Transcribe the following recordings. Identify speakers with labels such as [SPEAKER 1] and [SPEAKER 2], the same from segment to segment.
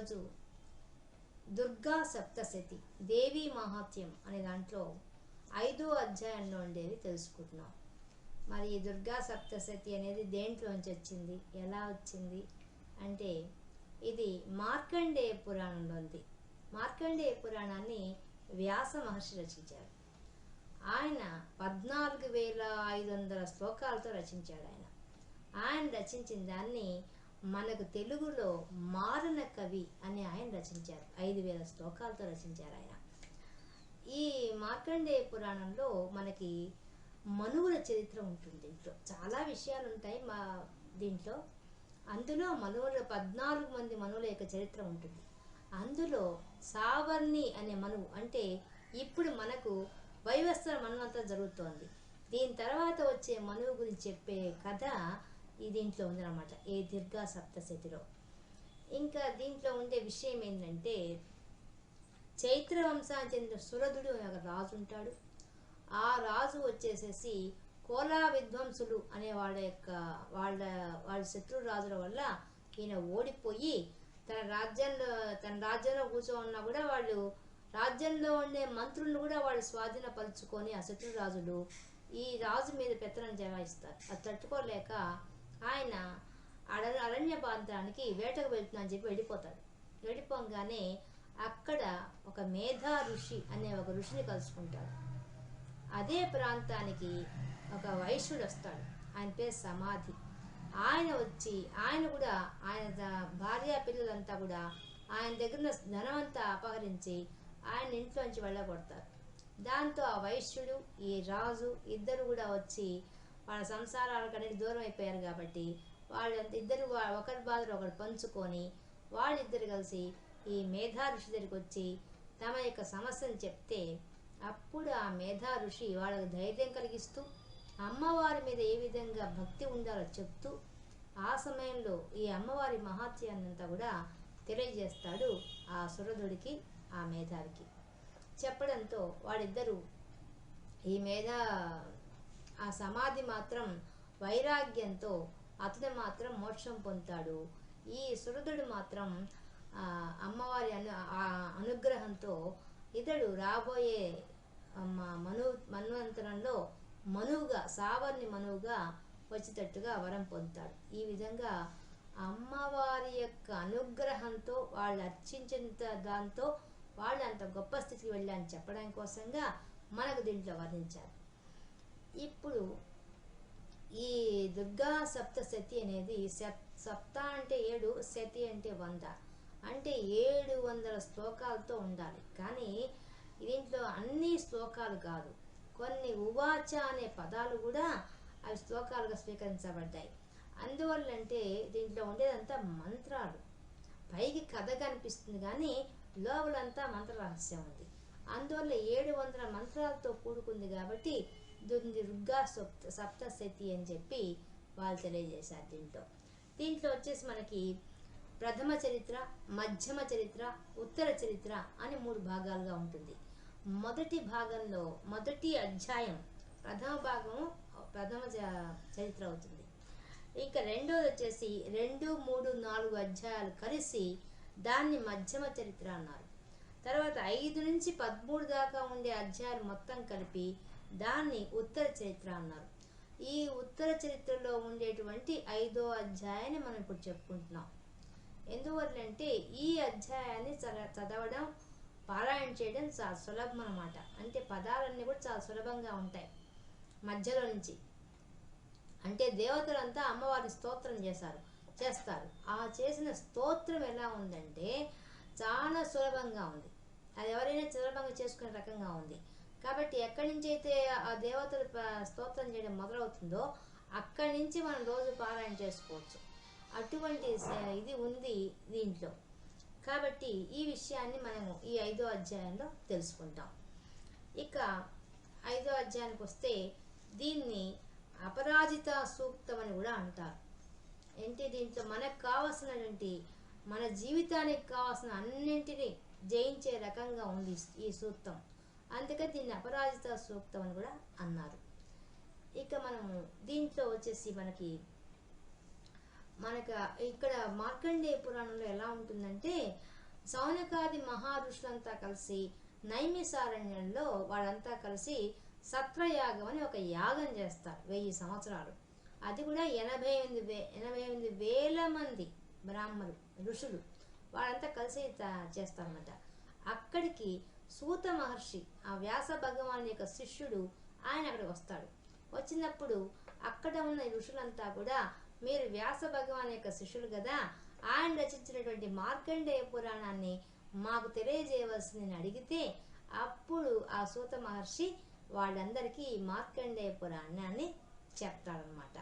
[SPEAKER 1] ఈరోజు దుర్గా సప్తశతి దేవీ మహాత్యం అనే దాంట్లో 5వ అధ్యాయంలో ఉండేది తెలుసుకుంటున్నాం. మరి ఈ దుర్గా సప్తశతి అనేది దేంట్లోంచి వచ్చింది, ఎలా వచ్చింది అంటే ఇది మార్కండేయ పురాణంలో ఉంది. మార్కండేయ పురాణాన్ని వ్యాస మహర్షి రచించారు. ఆయన 14,500 శ్లోకాలతో రచించాడు. ఆయన రచించిన దాన్ని మనకు తెలుగులో మారణ కవి అని ఆయన రచించారు. 5,000 శ్లోకాలతో రచించారు ఆయన. ఈ మార్కండేయ పురాణంలో మనకి మనువుల చరిత్ర ఉంటుంది. దీంట్లో చాలా విషయాలు ఉంటాయి దీంట్లో. అందులో 14 మంది మనువుల యొక్క చరిత్ర ఉంటుంది. అందులో సావర్ణి అనే మనువు, అంటే ఇప్పుడు మనకు వైవస్వత మన్వంతా జరుగుతోంది. దీని తర్వాత వచ్చే మనువు గురించి చెప్పే కథ ఈ దీంట్లో ఉందన్నమాట, ఈ దుర్గా సప్తశతిలో. ఇంకా దీంట్లో ఉండే విషయం ఏంటంటే, చైత్ర వంశానికి చెందిన సురధుడు అనే ఒక రాజు ఉంటాడు. ఆ రాజు వచ్చేసేసి కోలా విద్వాంసులు అనే వాళ్ళ శత్రు రాజుల వల్ల ఈయన ఓడిపోయి తన రాజ్యంలో కూర్చోన్నా కూడా వాళ్ళు రాజ్యంలో ఉండే మంత్రులను కూడా వాళ్ళు స్వాధీనపరుచుకొని ఆ శత్రు రాజులు ఈ రాజు మీద పెత్తనం జమాయిస్తారు. అది తట్టుకోలేక ఆయన అరణ్య ప్రాంతానికి వేటకు వెళ్తున్నా అని చెప్పి వెళ్ళిపోతాడు. వెళ్ళిపోగానే అక్కడ ఒక మేధా ఋషి అనే ఒక ఋషిని కలుసుకుంటాడు. అదే ప్రాంతానికి ఒక వైశ్యుడు వస్తాడు, ఆయన పేరు సమాధి. ఆయన వచ్చి ఆయన కూడా ఆయన భార్య పిల్లలంతా కూడా ఆయన దగ్గర ధనమంతా అపహరించి ఆయన ఇంట్లోంచి వెళ్ళగొడతారు. దాంతో ఆ వైశ్యుడు ఈ రాజు ఇద్దరు కూడా వచ్చి వాళ్ళ సంసారాలకు అనేది దూరం అయిపోయారు కాబట్టి ఇద్దరు ఒకరి బాధలు ఒకరు పంచుకొని వాళ్ళిద్దరు కలిసి ఈ మేధా ఋషి దగ్గరికి వచ్చి తమ యొక్క సమస్యను చెప్తే అప్పుడు ఆ మేధా ఋషి వాళ్ళకు ధైర్యం కలిగిస్తూ అమ్మవారి మీద ఏ విధంగా భక్తి ఉండాలో చెప్తూ ఆ సమయంలో ఈ అమ్మవారి మహాత్యాన్నంతా కూడా తెలియజేస్తాడు ఆ సురధుడికి ఆ మేధావికి. చెప్పడంతో వాళ్ళిద్దరూ ఆ సమాధి మాత్రం వైరాగ్యంతో అతను మాత్రం మోక్షం పొందుతాడు. ఈ సురధుడు మాత్రం అమ్మవారి అనుగ్రహంతో ఇతడు రాబోయే మన్వంతరంలో సావర్ణి మనువుగా వచ్చేటట్టుగా వరం పొందుతాడు. ఈ విధంగా అమ్మవారి యొక్క అనుగ్రహంతో వాళ్ళు అర్చించిన దాంతో వాళ్ళు అంత గొప్ప స్థితికి వెళ్ళాలని చెప్పడం కోసంగా మనకు దీంట్లో వర్ణించారు. ఇప్పుడు ఈ దుర్గా సప్తశతి అనేది సప్త అంటే 7, శతి అంటే 100, అంటే 700 శ్లోకాలతో ఉండాలి. కానీ దీంట్లో అన్ని శ్లోకాలు కాదు, కొన్ని ఉవాచ అనే పదాలు కూడా అవి శ్లోకాలుగా స్వీకరించబడ్డాయి. అందువల్లంటే దీంట్లో ఉండేదంతా మంత్రాలు. పైకి కథ కనిపిస్తుంది కానీ లోపలంతా మంత్ర రహస్యం ఉంది. అందువల్ల 700 మంత్రాలతో కూడుకుంది కాబట్టి దుర్గా సప్తశతి అని చెప్పి వాళ్ళు తెలియజేశారు. దీంట్లో వచ్చేసి మనకి ప్రథమ చరిత్ర, మధ్యమ చరిత్ర, ఉత్తర చరిత్ర అని 3 భాగాలుగా ఉంటుంది. మొదటి భాగంలో మొదటి అధ్యాయం ప్రథమ భాగం ప్రథమ చరిత్ర అవుతుంది. ఇంకా రెండోది వచ్చేసి 2, 3, 4 అధ్యాయాలు కలిసి దాన్ని మధ్యమ చరిత్ర అన్నారు. తర్వాత 5 నుంచి 13 దాకా ఉండే అధ్యాయాలు మొత్తం కలిపి దాన్ని ఉత్తర చరిత్ర అన్నారు. ఈ ఉత్తర చరిత్రలో ఉండేటువంటి 5వ అధ్యాయాన్ని మనం ఇప్పుడు చెప్పుకుంటున్నాం. ఎందువల్లంటే ఈ అధ్యాయాన్ని చదవడం, పారాయణ చేయడం చాలా సులభం అన్నమాట. అంటే పదాలన్నీ కూడా చాలా సులభంగా ఉంటాయి మధ్యలో నుంచి. అంటే దేవతలంతా అమ్మవారిని స్తోత్రం చేస్తారు. ఆ చేసిన స్తోత్రం ఎలా ఉందంటే చాలా సులభంగా ఉంది. అది ఎవరైనా సులభంగా చేసుకునే రకంగా ఉంది. కాబట్టి ఎక్కడి నుంచి అయితే ఆ దేవతలు స్తోత్రం చేయడం మొదలవుతుందో అక్కడి నుంచి మనం రోజు పారాయణ చేసుకోవచ్చు. అటువంటి ఇది ఉంది దీంట్లో. కాబట్టి ఈ విషయాన్ని మనము ఈ 5వ అధ్యాయంలో తెలుసుకుంటాం. ఇక 5వ అధ్యాయానికి వస్తే దీన్ని అపరాజిత సూక్తం అని కూడా అంటారు. ఏంటి, దీంట్లో మనకు కావాల్సినటువంటి మన జీవితానికి కావాల్సిన అన్నింటినీ జయించే రకంగా ఉంది ఈ సూక్తం. అందుకే దీన్ని అపరాజిత సూక్తం అని కూడా అన్నారు. ఇక మనము దీంట్లో వచ్చేసి మనకు ఇక్కడ మార్కండేయ పురాణంలో ఎలా ఉంటుందంటే సౌనకాది మహారుషులంతా కలిసి నైమిసారణ్యంలో వాళ్ళంతా కలిసి సత్రయాగం అని ఒక యాగం చేస్తారు 1000 సంవత్సరాలు. అది కూడా 88,000 మంది బ్రాహ్మలు ఋషులు వాళ్ళంతా కలిసి చేస్తారన్నమాట. అక్కడికి సూత మహర్షి ఆ వ్యాస భగవాన్ యొక్క శిష్యుడు ఆయన అక్కడికి వస్తాడు. వచ్చినప్పుడు అక్కడ ఉన్న ఋషులంతా కూడా మీరు వ్యాస భగవాన్ యొక్క శిష్యులు కదా, ఆయన రచించినటువంటి మార్కండేయ పురాణాన్ని మాకు తెలియజేయవలసిందని అడిగితే అప్పుడు ఆ సూత మహర్షి వాళ్ళందరికీ మార్కండేయ పురాణాన్ని చెప్తాడనమాట.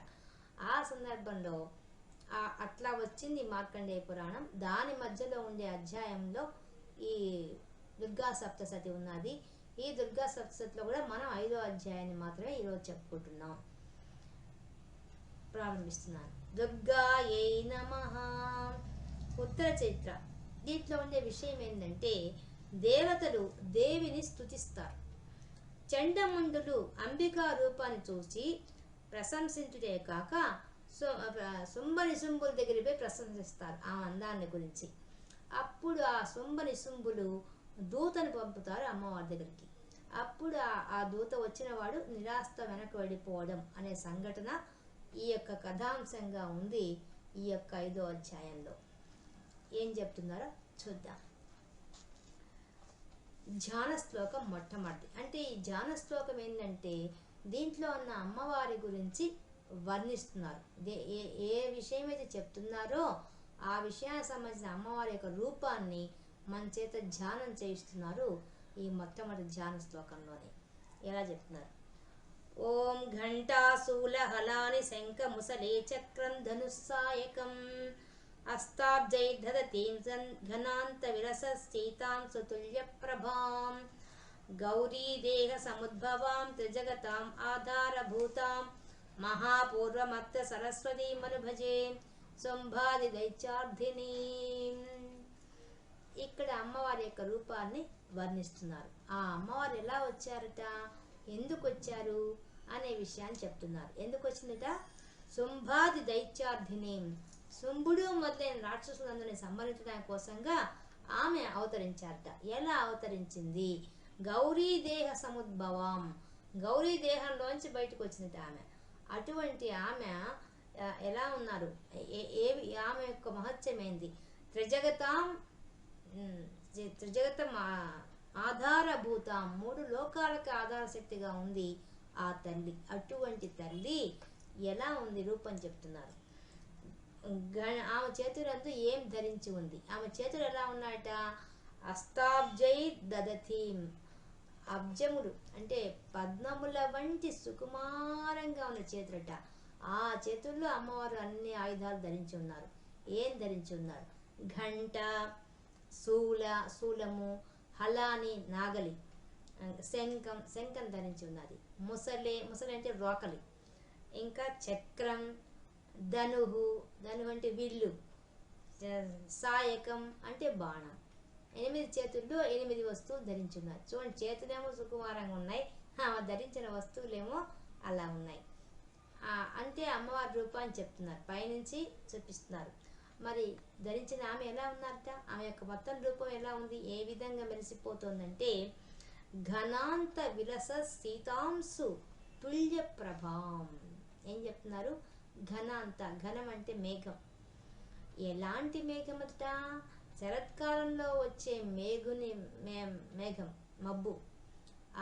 [SPEAKER 1] ఆ సందర్భంలో అట్లా వచ్చింది మార్కండేయ పురాణం. దాని మధ్యలో ఉండే అధ్యాయంలో ఈ దుర్గా సప్తశతి ఉన్నది. ఈ దుర్గా సప్తశతిలో కూడా మనం 5వ అధ్యాయాన్ని మాత్రమే ఈరోజు చెప్పుకుంటున్నాం. ప్రారంభిస్తున్నాను. దుర్గాయై నమః. ఉత్తర చైత్ర. దీంట్లో ఉండే విషయం ఏంటంటే దేవతలు దేవిని స్తుతిస్తారు. చండముండులు అంబికా రూపాన్ని చూసి ప్రశంసించుటే కాక శుంభనిశుంభుల దగ్గరికి పోయి ప్రశంసిస్తారు ఆ అందాన్ని గురించి. అప్పుడు ఆ శుంభనిశుంభులు దూతను పంపుతారు అమ్మవారి దగ్గరికి. అప్పుడు ఆ దూత వచ్చిన వాడు నిరాశతో వెనక్కి వెళ్ళిపోవడం అనే సంఘటన ఈ యొక్క కథాంశంగా ఉంది. ఈ యొక్క 5వ అధ్యాయంలో ఏం చెప్తున్నారో చూద్దాం. ధ్యాన శ్లోకం మొట్టమొదటి. అంటే ఈ ధ్యాన శ్లోకం ఏంటంటే దీంట్లో ఉన్న అమ్మవారి గురించి వర్ణిస్తున్నారు. ఏ విషయం అయితే చెప్తున్నారో ఆ విషయానికి సంబంధించిన అమ్మవారి యొక్క రూపాన్ని మన చేత ధ్యానం చేయిస్తున్నారు ఈ మొట్టమొదటి ధ్యాన శ్లోకంలోనే. ఎలా చెప్తున్నారు? ఓం ఘంటాశూల హలాని శంఖ ముసలే చక్రం ధనుస్సాయకం అస్తాబ్జైర్దధతీం ఘనాంత విరసశ్చైతాం సుతుల్య ప్రభాం గౌరీ దేహ సముద్భవాం త్రిజగతాం ఆధారభూతాం మహాపూర్వమత్త సరస్వతీ మనుభజే శంభాది దైత్యార్థిని. ఇక్కడ అమ్మవారి యొక్క రూపాన్ని వర్ణిస్తున్నారు. ఆ అమ్మవారు ఎలా వచ్చారట, ఎందుకు వచ్చారు అనే విషయాన్ని చెప్తున్నారు. ఎందుకు వచ్చిందట? శుంభాది దైత్యార్థిని. శుంభుడు మొదలైన రాక్షసులందరినీ సంహరించడానికి కోసంగా ఆమె అవతరించారట. ఎలా అవతరించింది? గౌరీ దేహ సముద్భవం. గౌరీ దేహంలోంచి బయటకు వచ్చిందట ఆమె. అటువంటి ఆమె ఎలా ఉన్నారు, ఆమె యొక్క మహత్యం ఏంది? త్రిజగతం ఆధారభూతం. 3 లోకాలకు ఆధార శక్తిగా ఉంది ఆ తల్లి. అటువంటి తల్లి ఎలా ఉంది రూపం చెప్తున్నారు. ఆమె చేతులందు ఏం ధరించి ఉంది? ఆమె చేతులు ఎలా ఉన్నాయట? అస్తాబ్జై దదతీం. అబ్జములు అంటే పద్మముల వంటి సుకుమారంగా ఉన్న చేతులట. ఆ చేతుల్లో అమ్మవారు అన్ని ఆయుధాలు ధరించి ఉన్నారు. ఏం ధరించి ఉన్నారు? ఘంట, శూలము, హలాని నాగలి, శంఖం ధరించి ఉన్నది. ముసలి అంటే రోకలి, ఇంకా చక్రం, ధనుహు అంటే విల్లు, సాయకం అంటే బాణం. 8 చేతుల్లో 8 వస్తువులు ధరించి ఉన్నారు. చూడండి, చేతులేమో సుకుమారంగా ఉన్నాయి, ఆమె ధరించిన వస్తువులేమో అలా ఉన్నాయి. అంటే అమ్మవారి రూపాన్ని చెప్తున్నారు, పైనుంచి చూపిస్తున్నారు. మరి ధరించిన ఆమె ఎలా ఉన్నారట? ఆమె యొక్క మొత్తం రూపం ఎలా ఉంది, ఏ విధంగా మెరిసిపోతుందంటే ఘనాంత విలస సీతాంశు తుల్య ప్రభాం. ఏం చెప్తున్నారు? ఘనాంత. ఘనం అంటే మేఘం. ఎలాంటి మేఘం అట? శరత్కాలంలో వచ్చే మేఘం, మబ్బు.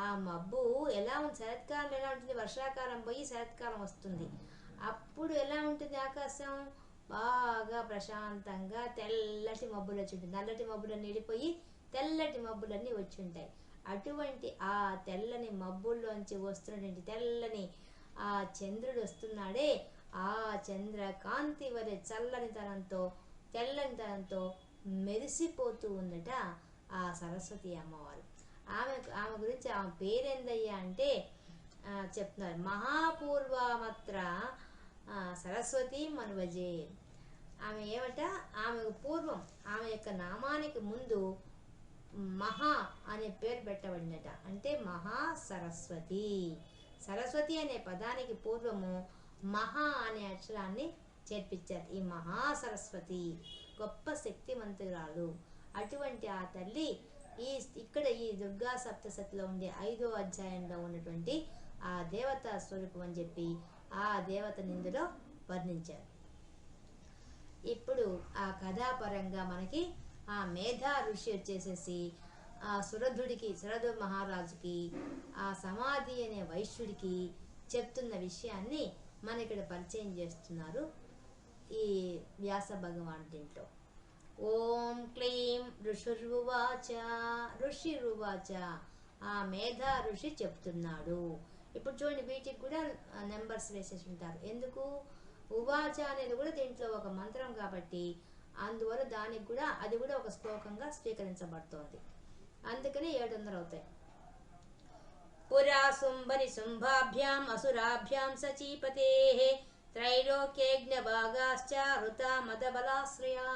[SPEAKER 1] ఆ మబ్బు ఎలా ఉంది? శరత్కాలం ఎలా ఉంటుంది? వర్షాకాలం పోయి శరత్కాలం వస్తుంది. అప్పుడు ఎలా ఉంటుంది ఆకాశం? బాగా ప్రశాంతంగా తెల్లటి మబ్బులు వచ్చి ఉంటుంది. నల్లటి మబ్బులన్నీ వెళ్ళిపోయి తెల్లటి మబ్బులన్నీ వచ్చి ఉంటాయి. అటువంటి ఆ తెల్లని మబ్బుల్లోంచి వస్తున్నటువంటి తెల్లని ఆ చంద్రుడు వస్తున్నాడే, ఆ చంద్రకాంతి వలె చల్లనితనంతో తెల్లనితనంతో మెరిసిపోతూ ఉందట ఆ సరస్వతి అమ్మవారు. ఆమె గురించి ఆమె పేరేందయ్యా అంటే చెప్తున్నారు, మహాపూర్వమత్ర సరస్వతి మనువజే. ఆమె ఏమట? ఆమెకు పూర్వం, ఆమె యొక్క నామానికి ముందు మహా అనే పేరు పెట్టబడినట. అంటే మహా సరస్వతి. సరస్వతి అనే పదానికి పూర్వము మహా అనే అక్షరాన్ని చేర్పించారు. ఈ మహా సరస్వతి గొప్ప శక్తివంతురాలు. అటువంటి ఆ తల్లి ఇక్కడ ఈ దుర్గా సప్తశతిలో ఉండే 5వ అధ్యాయంలో ఉన్నటువంటి ఆ దేవతా స్వరూపం అని చెప్పి ఆ దేవతని ఇందులో వర్ణించారు. ఇప్పుడు ఆ కథాపరంగా మనకి ఆ మేధా ఋషి వచ్చేసేసి ఆ శరథు మహారాజుకి ఆ సమాధి అనే వైశ్యుడికి చెప్తున్న విషయాన్ని మన ఇక్కడ పరిచయం చేస్తున్నారు ఈ వ్యాస భగవాన్ దీంట్లో. ఓం క్లీం ఋషుర్వాచ, ఋషిరువాచ, ఆ మేధా ఋషి చెప్తున్నాడు. ఇప్పుడు చూడండి, వీటికి కూడా నెంబర్స్ వేసేసి ఉంటారు. ఎందుకు? ఉవాచ అనేది కూడా దీంట్లో ఒక మంత్రం కాబట్టి అందువల్ల దానికి కూడా అది కూడా ఒక శ్లోకంగా స్వీకరించబడుతోంది. అందుకని 700 అవుతాయి. పురా శుంభని శుంభాభ్యాం అసురాభ్యాం సచీపతేః త్రైలోక్యజ్ఞ భాగాశ్చ హృత మదబలాశ్రయాత్.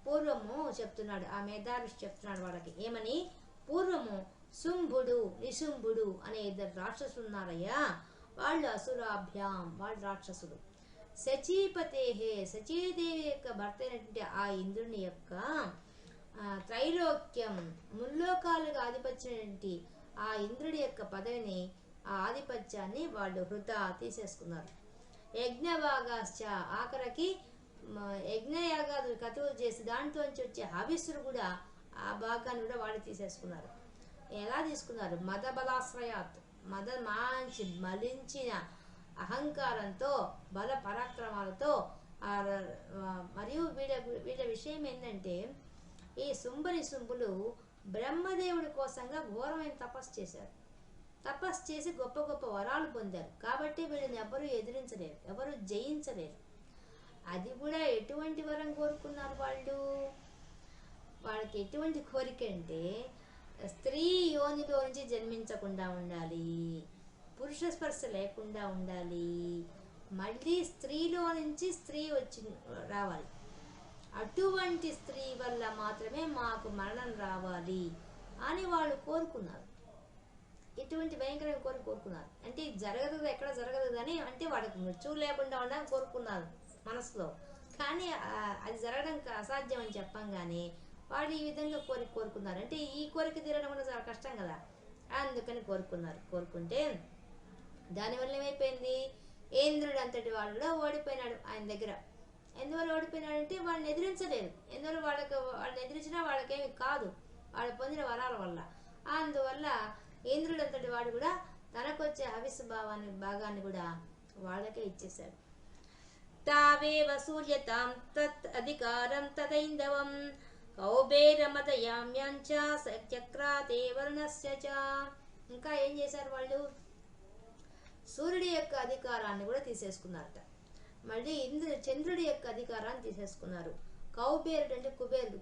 [SPEAKER 1] పూర్వము చెప్తున్నాడు ఆ మేధాఋషి చెప్తున్నాడు వాళ్ళకి ఏమని, పూర్వము శుంభుడు నిశుంభుడు అనే 2 రాక్షసులు ఉన్నారయ్యా, వాళ్ళు అసురాభ్యాం, వాళ్ళు రాక్షసులు. సచీపతేహే, సచీదేవి యొక్క భర్త అయినటువంటి ఆ ఇంద్రుని యొక్క త్రైలోక్యం, ముల్లోకాలుగా ఆధిపత్యమైనటువంటి ఆ ఇంద్రుడి యొక్క పదవిని, ఆ ఆధిపత్యాన్ని వాళ్ళు హృతా తీసేసుకున్నారు. యజ్ఞభాగాశ్చ, ఆఖరికి యజ్ఞయాగాలు కతువులు చేసి దాంట్లోంచి వచ్చే హవిస్సులు కూడా ఆ భాగాన్ని కూడా వాళ్ళు తీసేసుకున్నారు. ఎలా తీసుకున్నారు? మదబలాశ్రయాత్, మంచి మలించిన అహంకారంతో బల పరాక్రమాలతో. మరియు వీళ్ళ విషయం ఏంటంటే, ఈ శుంభులు బ్రహ్మదేవుడి కోసంగా ఘోరమైన తపస్సు చేశారు. తపస్సు చేసి గొప్ప గొప్ప వరాలు పొందారు. కాబట్టి వీళ్ళని ఎవరు ఎదిరించలేరు, ఎవరు జయించలేరు. అది కూడా ఎటువంటి వరం కోరుకున్నారు వాళ్ళు? వాళ్ళకి ఎటువంటి కోరిక అంటే, స్త్రీ యోనిలో నుంచి జన్మించకుండా ఉండాలి, పురుష స్పర్శ లేకుండా ఉండాలి, మళ్ళీ స్త్రీలో నుంచి స్త్రీ వచ్చి రావాలి, అటువంటి స్త్రీ వల్ల మాత్రమే మాకు మరణం రావాలి అని వాళ్ళు కోరుకున్నారు. ఇటువంటి భయంకరమైన కోరుకున్నారు. అంటే జరగదు, ఎక్కడ జరగదు అని, అంటే వాళ్ళకి మృత్యువు లేకుండా ఉండాలని కోరుకున్నారు మనసులో. కానీ అది జరగడం అసాధ్యం అని చెప్పంగానే వాళ్ళు ఈ విధంగా కోరుకున్నారు. అంటే ఈ కోరిక తీరడం కూడా చాలా కష్టం కదా, అందుకని కోరుకున్నారు. కోరుకుంటే దానివల్ల ఏమైపోయింది, ఇంద్రుడు అంతటి వాడు కూడా ఓడిపోయినాడు ఆయన దగ్గర. ఎందువల్ల ఓడిపోయినాడంటే వాళ్ళని ఎదిరించలేదు. ఎందువల్ల వాళ్ళని ఎదిరించినా వాళ్ళకేమి కాదు, వాళ్ళు పొందిన వరాల వల్ల. అందువల్ల ఇంద్రుడు అంతటి వాడు కూడా తనకొచ్చే హవిస్సు భాగాన్ని కూడా వాళ్ళకే ఇచ్చేశాడు. తావేవ సూర్యతాం తత్ అధికారం తదైందవం కౌబేరమదయామ్యాంచ చక్రాతే వరుణస్య చ. ఇంకా ఏం చేశారు వాళ్ళు? సూర్యుడి యొక్క అధికారాన్ని కూడా తీసేసుకున్నారట. మళ్ళీ చంద్రుడి యొక్క అధికారాన్ని తీసేసుకున్నారు. కౌబేరుడు అంటే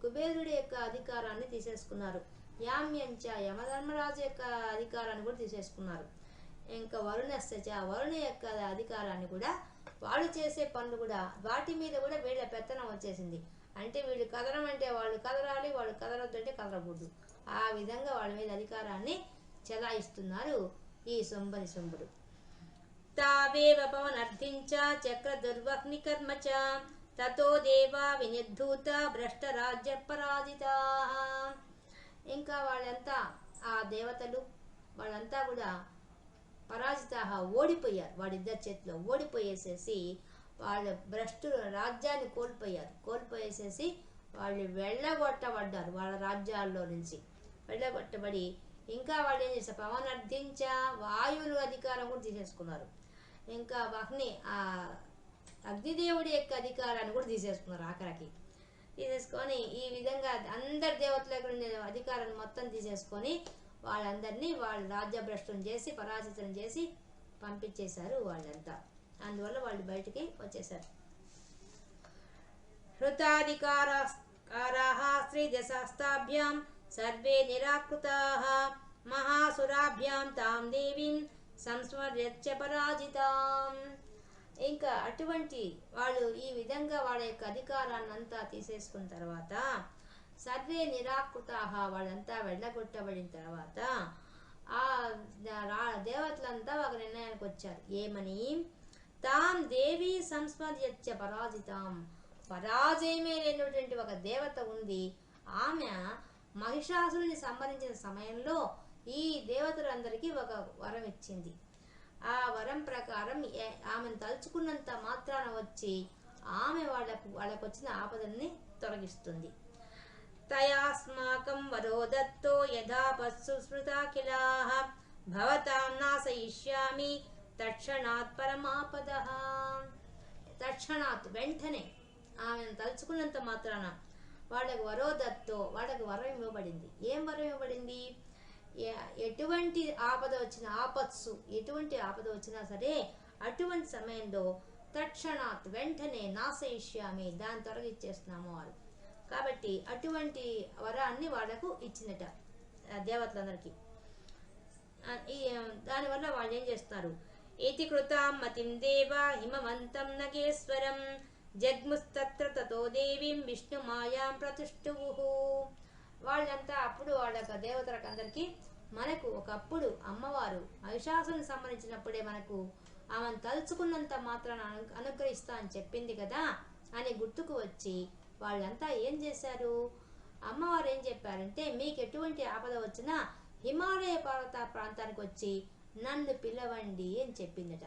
[SPEAKER 1] కుబేరుడి యొక్క అధికారాన్ని తీసేసుకున్నారు. యామ్యంచ, యమధర్మరాజు యొక్క అధికారాన్ని కూడా తీసేసుకున్నారు. ఇంకా వరుణస్య, వరుణ యొక్క అధికారాన్ని కూడా, వాళ్ళు చేసే పనులు కూడా వాటి మీద కూడా వీళ్ళ పెత్తనం వచ్చేసింది. అంటే వీళ్ళు కదలం అంటే వాళ్ళు కదలాలి, వాళ్ళు కదలొద్దు అంటే కదలకూడదు. ఆ విధంగా వాళ్ళ మీద అధికారాన్ని చెలాయిస్తున్నారు ఈ శుంభుడు. తావేవ పవనర్థించ చక్ర దుర్వహ్ని కర్మ చ తతో దేవా వినిర్ధూత భ్రష్ట రాజ్య పరాజితా. ఇంకా వాళ్ళంతా ఆ దేవతలు వాళ్ళంతా కూడా పరాజిత, ఓడిపోయారు. వాళ్ళిద్దరి చేతిలో ఓడిపోయేసేసి వాళ్ళు భ్రష్టులు రాజ్యాన్ని కోల్పోయేసేసి వాళ్ళు వెళ్ళగొట్టబడ్డారు. వాళ్ళ రాజ్యాల్లో నుంచి వెళ్ళగొట్టబడి ఇంకా వాళ్ళు ఏం చేశారు, పవనర్థించ, వాయువుల అధికారం కూడా తీసేసుకున్నారు. ఇంకా అగ్నిదేవుడి యొక్క అధికారాన్ని కూడా తీసేసుకున్నారు. ఆఖరికి తీసేసుకొని ఈ విధంగా అందరి దేవతల అధికారాన్ని మొత్తం తీసేసుకొని వాళ్ళందరినీ వాళ్ళు రాజ్యభ్రష్టం చేసి పరాజితం చేసి పంపించేశారు వాళ్ళంతా. అందువల్ల వాళ్ళు బయటికి వచ్చేసారు. హృతాధికారాః శ్రీదశాస్తాభ్యాం సర్వే నిరాకృతాః మహాసురాభ్యాం తాం దేవీం సంస్మర్యచ్చ పరాజితాం. ఇంకా అటువంటి వాళ్ళు ఈ విధంగా వాళ్ళ యొక్క అధికారాన్నంతా తీసేసుకున్న తర్వాత సర్వే నిరాకృతాః, వాళ్ళంతా వెళ్ళగొట్టబడిన తర్వాత ఆ దేవతలంతా ఒక నిర్ణయానికి వచ్చారు. ఏమని? తాం దేవీ సంస్మర్యచ్చ పరాజితాం, పరాజయమే లేనటువంటి ఒక దేవత ఉంది. ఆమె మహిషాసురుని సంహరించిన సమయంలో ఈ దేవతలందరికీ ఒక వరం ఇచ్చింది. ఆ వరం ప్రకారం ఆమెను తలుచుకున్నంత మాత్రాన వచ్చి ఆమె వాళ్ళకు వచ్చిన ఆపదల్ని తొలగిస్తుంది. తయాస్మాకం వరో దత్తో యథా పస్సు స్మృతాఖిలాః భవతాం నాశయిష్యామి తక్షణాత్ పరమాపదః. తక్షణాత్ వెంటనే ఆమెను తలుచుకున్నంత మాత్రాన వాళ్ళకు వరోదత్తో వాళ్ళకు వరం ఇవ్వబడింది. ఏం వరం ఇవ్వబడింది? ఎటువంటి ఆపద వచ్చినా, ఆపత్సు ఎటువంటి ఆపద వచ్చినా సరే అటువంటి సమయంలో తక్షణాత్ వెంటనే నాశయిష్యామి దాన్ని తొలగిచ్చేస్తున్నాము వారు. కాబట్టి అటువంటి వరాన్ని వాళ్ళకు ఇచ్చినట దేవతలందరికీ. దానివల్ల వాళ్ళు ఏం చేస్తున్నారు? ఇతి కృతాం మతిం దేవ హిమవంతం నగేశ్వరం జగ్ముస్తత్ర తతో దేవీం విష్ణు మాయాం ప్రతిష్ఠువుః. వాళ్ళంతా అప్పుడు వాళ్ళ దేవతలకు అందరికీ మనకు ఒకప్పుడు అమ్మవారు మహిషాసురుని సంహరించినప్పుడే మనకు ఆమెను తలుచుకున్నంత మాత్రాన అనుగ్రహిస్తా అని చెప్పింది కదా అని గుర్తుకు వచ్చి వాళ్ళంతా ఏం చేశారు? అమ్మవారు ఏం చెప్పారంటే, మీకు ఎటువంటి ఆపద వచ్చినా హిమాలయ పర్వత ప్రాంతానికి వచ్చి నన్ను పిలవండి అని చెప్పిందట.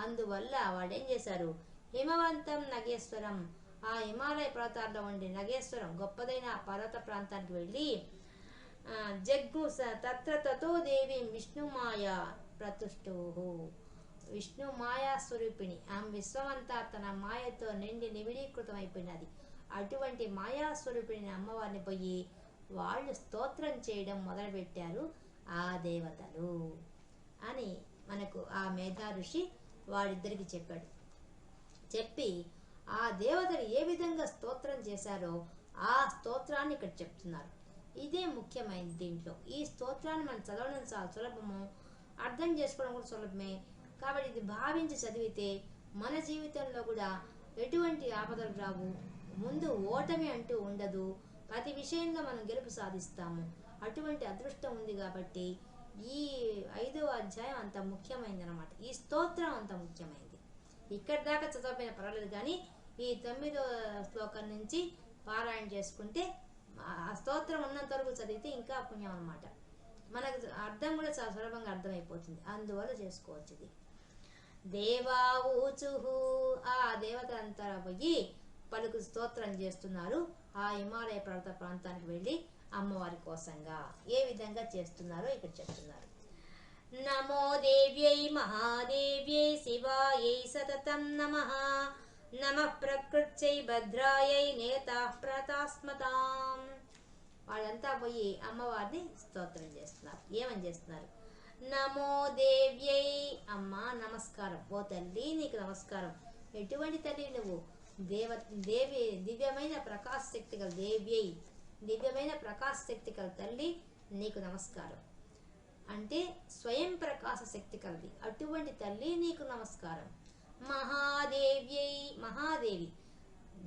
[SPEAKER 1] అందువల్ల వాళ్ళు ఏం చేశారు? హిమవంతం నగేశ్వరం, ఆ హిమాలయ పర్వతాల్లో ఉండే నగేశ్వరం గొప్పదైన పర్వత ప్రాంతానికి వెళ్ళి జగ్గు తత్ర తతో దేవి విష్ణుమాయా ప్రతుష్టుః. విష్ణు మాయా స్వరూపిణి, ఆమె విశ్వమంతా తన మాయతో నిండి నివిడీకృతమైపోయినది. అటువంటి మాయాస్వరూపిణి అమ్మవారిని పోయి వాళ్ళు స్తోత్రం చేయడం మొదలుపెట్టారు ఆ దేవతలు అని మనకు ఆ మేధా ఋషి వారిద్దరికి చెప్పాడు. చెప్పి ఆ దేవతలు ఏ విధంగా స్తోత్రం చేశారో ఆ స్తోత్రాన్ని ఇక్కడ చెప్తున్నారు. ఇదే ముఖ్యమైనది దీంట్లో. ఈ స్తోత్రాన్ని మనం చదవడం చాలా సులభము, అర్థం చేసుకోవడం కూడా సులభమే. కాబట్టి ఇది భావించి చదివితే మన జీవితంలో కూడా ఎటువంటి ఆపదలు రావు, ముందు ఓటమి అంటూ ఉండదు, ప్రతి విషయంలో మనం గెలుపు సాధిస్తాము. అటువంటి అదృష్టం ఉంది కాబట్టి ఈ 5వ అధ్యాయం అంత ముఖ్యమైనది అనమాట. ఈ స్తోత్రం అంత ముఖ్యమైనది. ఇక్కడి దాకా చదవకపోయినా పర్వాలేదు, కానీ ఈ 9వ శ్లోకం నుంచి పారాయణ చేసుకుంటే ఆ స్తోత్రం ఉన్నంత వరకు చదివితే ఇంకా పుణ్యం అనమాట. మనకు అర్థం కూడా చాలా సులభంగా అర్థమైపోతుంది. అందువల్ల చేసుకోవచ్చు ఇది. దేవా ఊచుహు, ఆ దేవతలంతా పోయి పలుకు స్తోత్రం చేస్తున్నారు ఆ హిమాలయ పర్వత ప్రాంతానికి వెళ్ళి అమ్మవారి కోసంగా. ఏ విధంగా చేస్తున్నారో ఇక్కడ చెప్తున్నారు. నమో దేవ్యై మహాదేవ్యై శివాయై సతతం నమః నమః ప్రకృత్యై భద్రాయై నేతాః ప్రతాస్మతాం. వాళ్ళంతా పోయి అమ్మవారిని స్తోత్రం చేస్తున్నారు. ఏమని చేస్తున్నారు? నమో దేవ్యై, అమ్మా నమస్కారం, ఓ తల్లి నీకు నమస్కారం. ఎటువంటి తల్లి నువ్వు? దేవి, దివ్యమైన ప్రకాశ శక్తి గల దేవ్యై, దివ్యమైన ప్రకాశ శక్తి గల తల్లి నీకు నమస్కారం. అంటే స్వయం ప్రకాశ శక్తి కలది, అటువంటి తల్లి నీకు నమస్కారం. మహాదేవ్యై, మహాదేవి,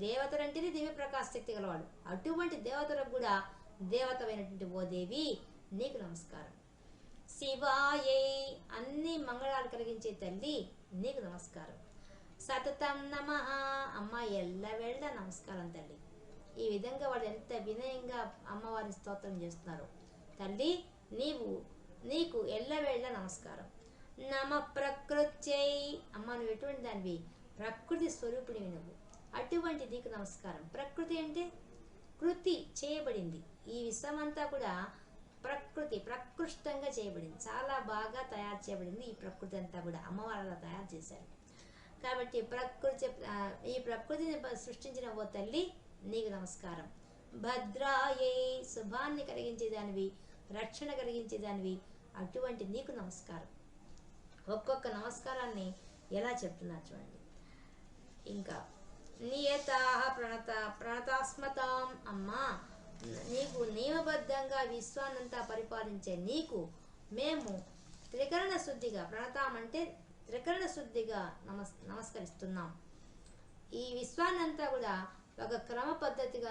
[SPEAKER 1] దేవతలంటేనే దివ్య ప్రకాశ శక్తి గలవాడు, అటువంటి దేవతలకు కూడా దేవతమైనటువంటి ఓ దేవి నీకు నమస్కారం. శివాయై, అన్ని మంగళాలు కలిగించే తల్లి నీకు నమస్కారం. సతతం నమః, అమ్మ ఎల్లవేళ నమస్కారం తల్లి. ఈ విధంగా వాళ్ళు ఎంత వినయంగా అమ్మవారిని స్తోత్రం చేస్తున్నారు. తల్లి నీకు ఎల్లవేళ నమస్కారం. నమ ప్రకృత్యై, అమ్మ నువ్వు ఎటువంటి దానివి? ప్రకృతి స్వరూపిణివి నువ్వు, అటువంటి నీకు నమస్కారం. ప్రకృతి అంటే కృతి చేయబడింది. ఈ విశ్వమంతా కూడా ప్రకృష్టంగా చేయబడింది, చాలా బాగా తయారు చేయబడింది. ఈ ప్రకృతి అంతా కూడా అమ్మవారు తయారు చేశారు. కాబట్టి ఈ ప్రకృతిని సృష్టించిన ఓ తల్లి నీకు నమస్కారం. భద్రాయై, శుభాన్ని కలిగించేదానివి, రక్షణ కలిగించేదానివి, అటువంటి నీకు నమస్కారం. ఒక్కొక్క నమస్కారాన్ని ఎలా చెప్తున్నారు చూడండి. ఇంకా నియతాః ప్రణతాస్మతాం, అమ్మా నీకు నియమబద్ధంగా విశ్వాన్నంతా పరిపాలించే నీకు మేము త్రికరణ శుద్ధిగా, ప్రణతాం అంటే త్రికరణ శుద్ధిగా నమస్కరిస్తున్నాం. ఈ విశ్వాన్నంతా కూడా ఒక క్రమ పద్ధతిగా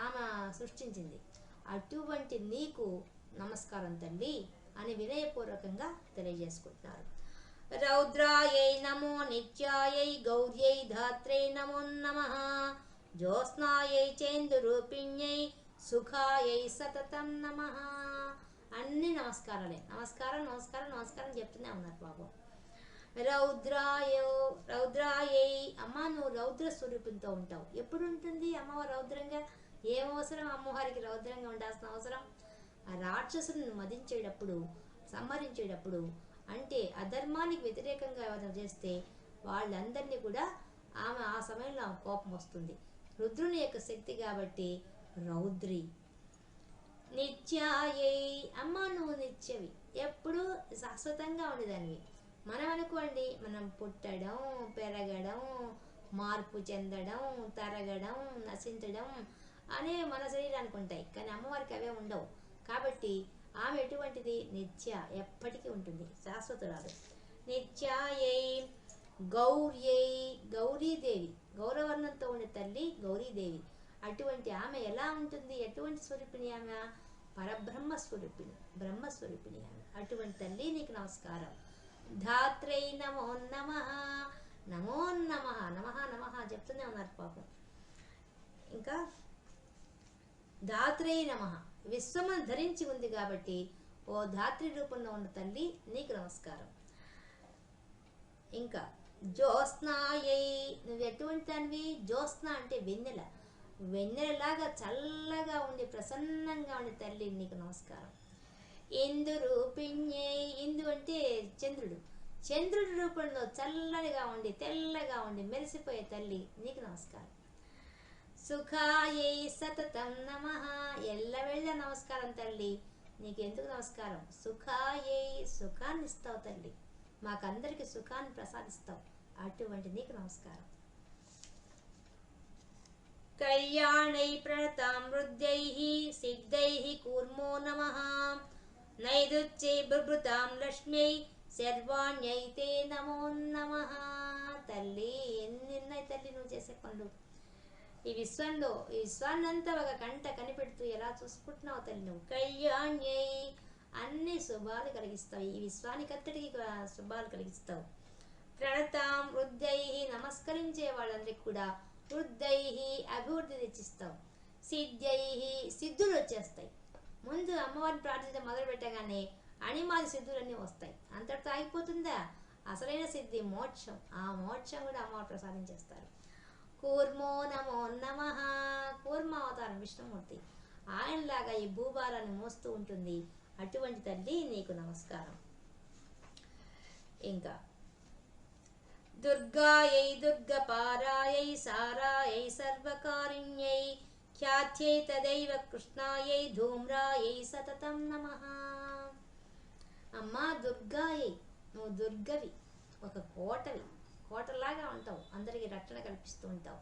[SPEAKER 1] ఆమె సృష్టించింది, అటువంటి నీకు నమస్కారం తల్లి అని వినయపూర్వకంగా తెలియజేసుకుంటున్నారు. రౌద్రాయై నమో నిత్యాయై గౌర్యై ధాత్రే నమో నమః జ్యోత్స్నాయై చేందురూపిణ్యై సుఖాయై సతతం నమః. అన్ని నమస్కారాలే, నమస్కారం నమస్కారం నమస్కారం చెప్తూనే ఉన్నారు పాపం. రౌద్రాయై అమ్మ నువ్వు రౌద్ర స్వరూపంతో ఉంటావు. ఎప్పుడు ఉంటుంది అమ్మవారు రౌద్రంగా? ఏం అవసరం అమ్మవారికి రౌద్రంగా ఉండాల్సిన అవసరం? ఆ రాక్షసులను మదించేటప్పుడు, సంహరించేటప్పుడు, అంటే అధర్మానికి వ్యతిరేకంగా ఎవరైనా చేస్తే వాళ్ళందరినీ కూడా ఆమె ఆ సమయంలో ఆమె కోపం వస్తుంది. రుద్రుని యొక్క శక్తి కాబట్టి రౌద్రి. నిత్యాయై అమ్మ నువ్వు నిత్యవి, ఎప్పుడు శాశ్వతంగా ఉండేదానివి. మనం అనుకోండి, మనం పుట్టడం, పెరగడం, మార్పు చెందడం, తరగడం, నశించడం అనే మన శరీరానికి ఉంటాయి. కానీ అమ్మవారికి అవే ఉండవు. కాబట్టి ఆమె ఎటువంటిది? నిత్య, ఎప్పటికీ ఉంటుంది, శాశ్వతురాలు. నిత్యాయై గౌర్యై గౌరీదేవి, గౌరవర్ణంతో ఉండే తల్లి గౌరీదేవి. అటువంటి ఆమె ఎలా ఉంటుంది? ఎటువంటి స్వరూపిణి ఆమె? పరబ్రహ్మ స్వరూపిణి, బ్రహ్మస్వరూపిణి ఆమె. అటువంటి తల్లి నీకు నమస్కారం. ధాత్రై నమో నమః, నమో నమః, నమః నమః చెప్తూనే ఉన్నారు పాపం. ఇంకా ధాత్రై నమః, విశ్వమును ధరించి ఉంది కాబట్టి ఓ ధాత్రి రూపంలో ఉన్న తల్లి నీకు నమస్కారం. ఇంకా జ్యోత్స్నాయై, నువ్వు ఎటువంటి దానివి? జ్యోత్స్న అంటే వెన్నెల, వెన్నెలలాగా చల్లగా ఉండి ప్రసన్నంగా ఉండే తల్లి నీకు నమస్కారం. ఇందు రూపిణ్యై, ఇందు అంటే చంద్రుడు, చంద్రుడి రూపంలో చల్లగా ఉండి తెల్లగా ఉండి మెరిసిపోయే తల్లి నీకు నమస్కారం. సుఖాయై సతతం నమః, ఎల్లవేళ నమస్కారం తల్లి. నీకు ఎందుకు నమస్కారం? సుఖాయై, సుఖాన్ని ఇస్తావు తల్లి, మాకందరికి సుఖాన్ని ప్రసాదిస్తావు. అటువంటి నీకు నమస్కారం. కళ్యాణై ప్రణతాం వృద్ధైః సిద్ధైః కూర్మో నమః నైదుచ్చై బిభృతాం లక్ష్మ్యై సర్వాణ్యైతే నమో నమః. తల్లి ఎన్ని ఉన్నాయి తల్లి నువ్వు చేసే పనులు. ఈ విశ్వంలో, ఈ విశ్వాన్నంతా ఒక కంట కనిపెడుతూ ఎలా చూసుకుంటున్నావు తల్లి నువ్వు. కళ్యాణ్యై, అన్ని శుభాలు కలిగిస్తావు, ఈ విశ్వానికి అంతటికి శుభాలు కలిగిస్తావు. ప్రణతాం వృద్ధైః, నమస్కరించే వాళ్ళందరికీ కూడా వృద్ధైః, అభివృద్ధి తెచ్చిస్తావు. సిద్ధైః, సిద్ధులు వచ్చేస్తాయి. ముందు అమ్మవారిని ప్రార్థించడం మొదలు పెట్టగానే అణిమాది సిద్ధులన్నీ వస్తాయి. అంతటితో ఆగిపోతుందా? అసలైన సిద్ధి మోక్షం, ఆ మోక్షం కూడా అమ్మవారు ప్రసాదించేస్తారు. కూర్మో నమో నమః, కూర్మ అవతారం విష్ణుమూర్తి, ఆయనలాగా ఈ భూభారాన్ని మోస్తూ ఉంటుంది. అటువంటి తల్లి నీకు నమస్కారం. ఇంకా దుర్గాయై దుర్గపారాయై సారాయై సర్వకారిణ్యై ఖ్యాత్యై తదైవ కృష్ణాయై ధూమ్రాయై సతతం నమః. అమ్మా దుర్గాయై, నువ్వు దుర్గవి, ఒక కోటవి, కోటలాగా ఉంటావు, అందరికీ రక్షణ కల్పిస్తూ ఉంటావు.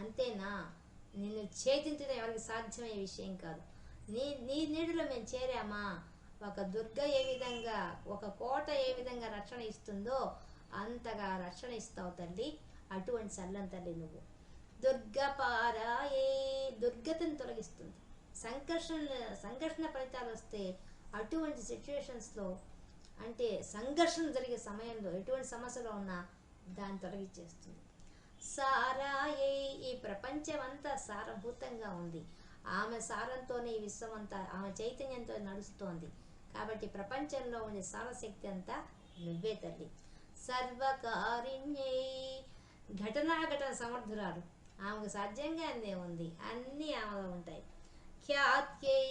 [SPEAKER 1] అంతేనా? నిన్ను ఛేదించడం ఎవరికి సాధ్యమయ్యే విషయం కాదు. నీ నీడలో మేము చేరామా. ఒక దుర్గ ఏ విధంగా, ఒక కోట ఏ విధంగా రక్షణ ఇస్తుందో అంతగా రక్షణ ఇస్తావు తల్లి. అటువంటి చల్లని తల్లి నువ్వు. దుర్గపారాయే, దుర్గతను తొలగిస్తుంది. సంఘర్షణ ఫలితాలు వస్తే అటువంటి సిచ్యువేషన్స్లో, అంటే సంఘర్షణ జరిగే సమయంలో ఎటువంటి సమస్యలో ఉన్నా దాన్ని తొలగించేస్తుంది. సారాయే, ఈ ప్రపంచం అంతా సారభూతంగా ఉంది. ఆమె సారంతోనే ఈ విశ్వం అంతా ఆమె చైతన్యంతో నడుస్తోంది. కాబట్టి ప్రపంచంలో ఉండే సారశక్తి అంతా నువ్వే తల్లి. సర్వకారిణ్యై, ఘటనాఘటన సమర్థురాలు, ఆమెకు సాధ్యంగా అందే ఉంది, అన్నీ ఆమెలో ఉంటాయి. ఖ్యాత్యై,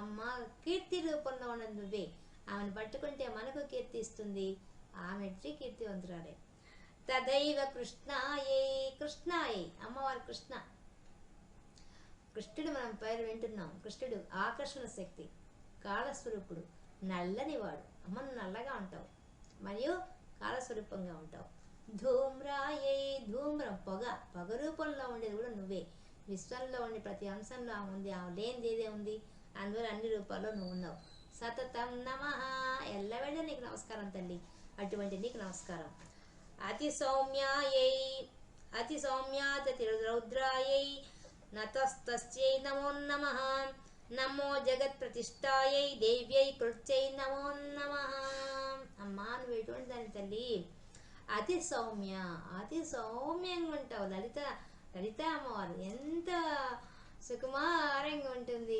[SPEAKER 1] అమ్మ కీర్తి రూపంలో ఉన్నది నువ్వే. ఆమెను పట్టుకుంటే మనకు కీర్తి ఇస్తుంది, ఆమె కీర్తివంతురాలే. తదైవ కృష్ణాయై, కృష్ణాయై, అమ్మవారి కృష్ణ, కృష్ణుడు మనం పేరు వింటున్నాం. కృష్ణుడు ఆకర్షణ శక్తి, కాలస్వరూపుడు, నల్లనివాడు. అమ్మ నల్లగా ఉంటావు మరియు కాలస్వరూపంగా ఉంటావు. ధూమ్రాయై, ధూమ్రం పొగ, పొగ రూపంలో ఉండేది కూడా నువ్వే. విశ్వంలో ఉండే ప్రతి అంశంలో ఆమె ఉంది, ఆమె లేనిది ఏదే ఉంది, అందువల్ల అన్ని రూపాల్లో నువ్వు ఉన్నావు. సతతం నమః, ఎల్లవేళ నీకు నమస్కారం తల్లి. అటువంటి నీకు నమస్కారం. అతి సౌమ్యాయై, అతి సౌమ్యాతతి రౌద్రాయై నతస్తస్యై నమో నమః నమో జగత్ ప్రతిష్టాయై దేవ్యై కృత్యై నమో నమః. అమ్మా నువ్వు ఎటువంటి దాని తల్లి, అతి సౌమ్య, అతి సౌమ్యంగా ఉంటావు. లలిత అమ్మవారు ఎంత సుకుమారంగా ఉంటుంది,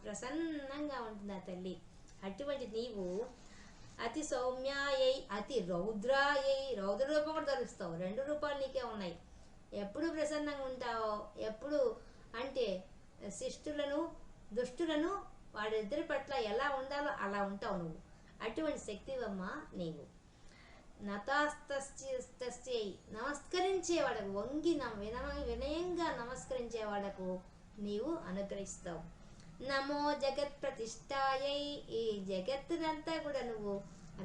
[SPEAKER 1] ప్రసన్నంగా ఉంటుంది ఆ తల్లి. అటువంటి నీవు అతి సౌమ్యాయై అతి రౌద్రాయై, రౌద్ర రూపం కూడా ధరిస్తావు. 2 రూపాలు నీకే ఉన్నాయి. ఎప్పుడు ప్రసన్నంగా ఉంటావో, ఎప్పుడు అంటే శిష్టులను దుష్టులను వాడిద్దరి పట్ల ఎలా ఉండాలో అలా ఉంటావు నువ్వు. అటువంటి శక్తివమ్మ నీవు. నతాస్తస్యై నమస్కరించేవాడకు, వంగి వినయంగా నమస్కరించేవాడకు నీవు అనుగ్రహిస్తావు. నమో జగత్ ప్రతిష్టాయై, ఈ జగత్తునంతా కూడా నువ్వు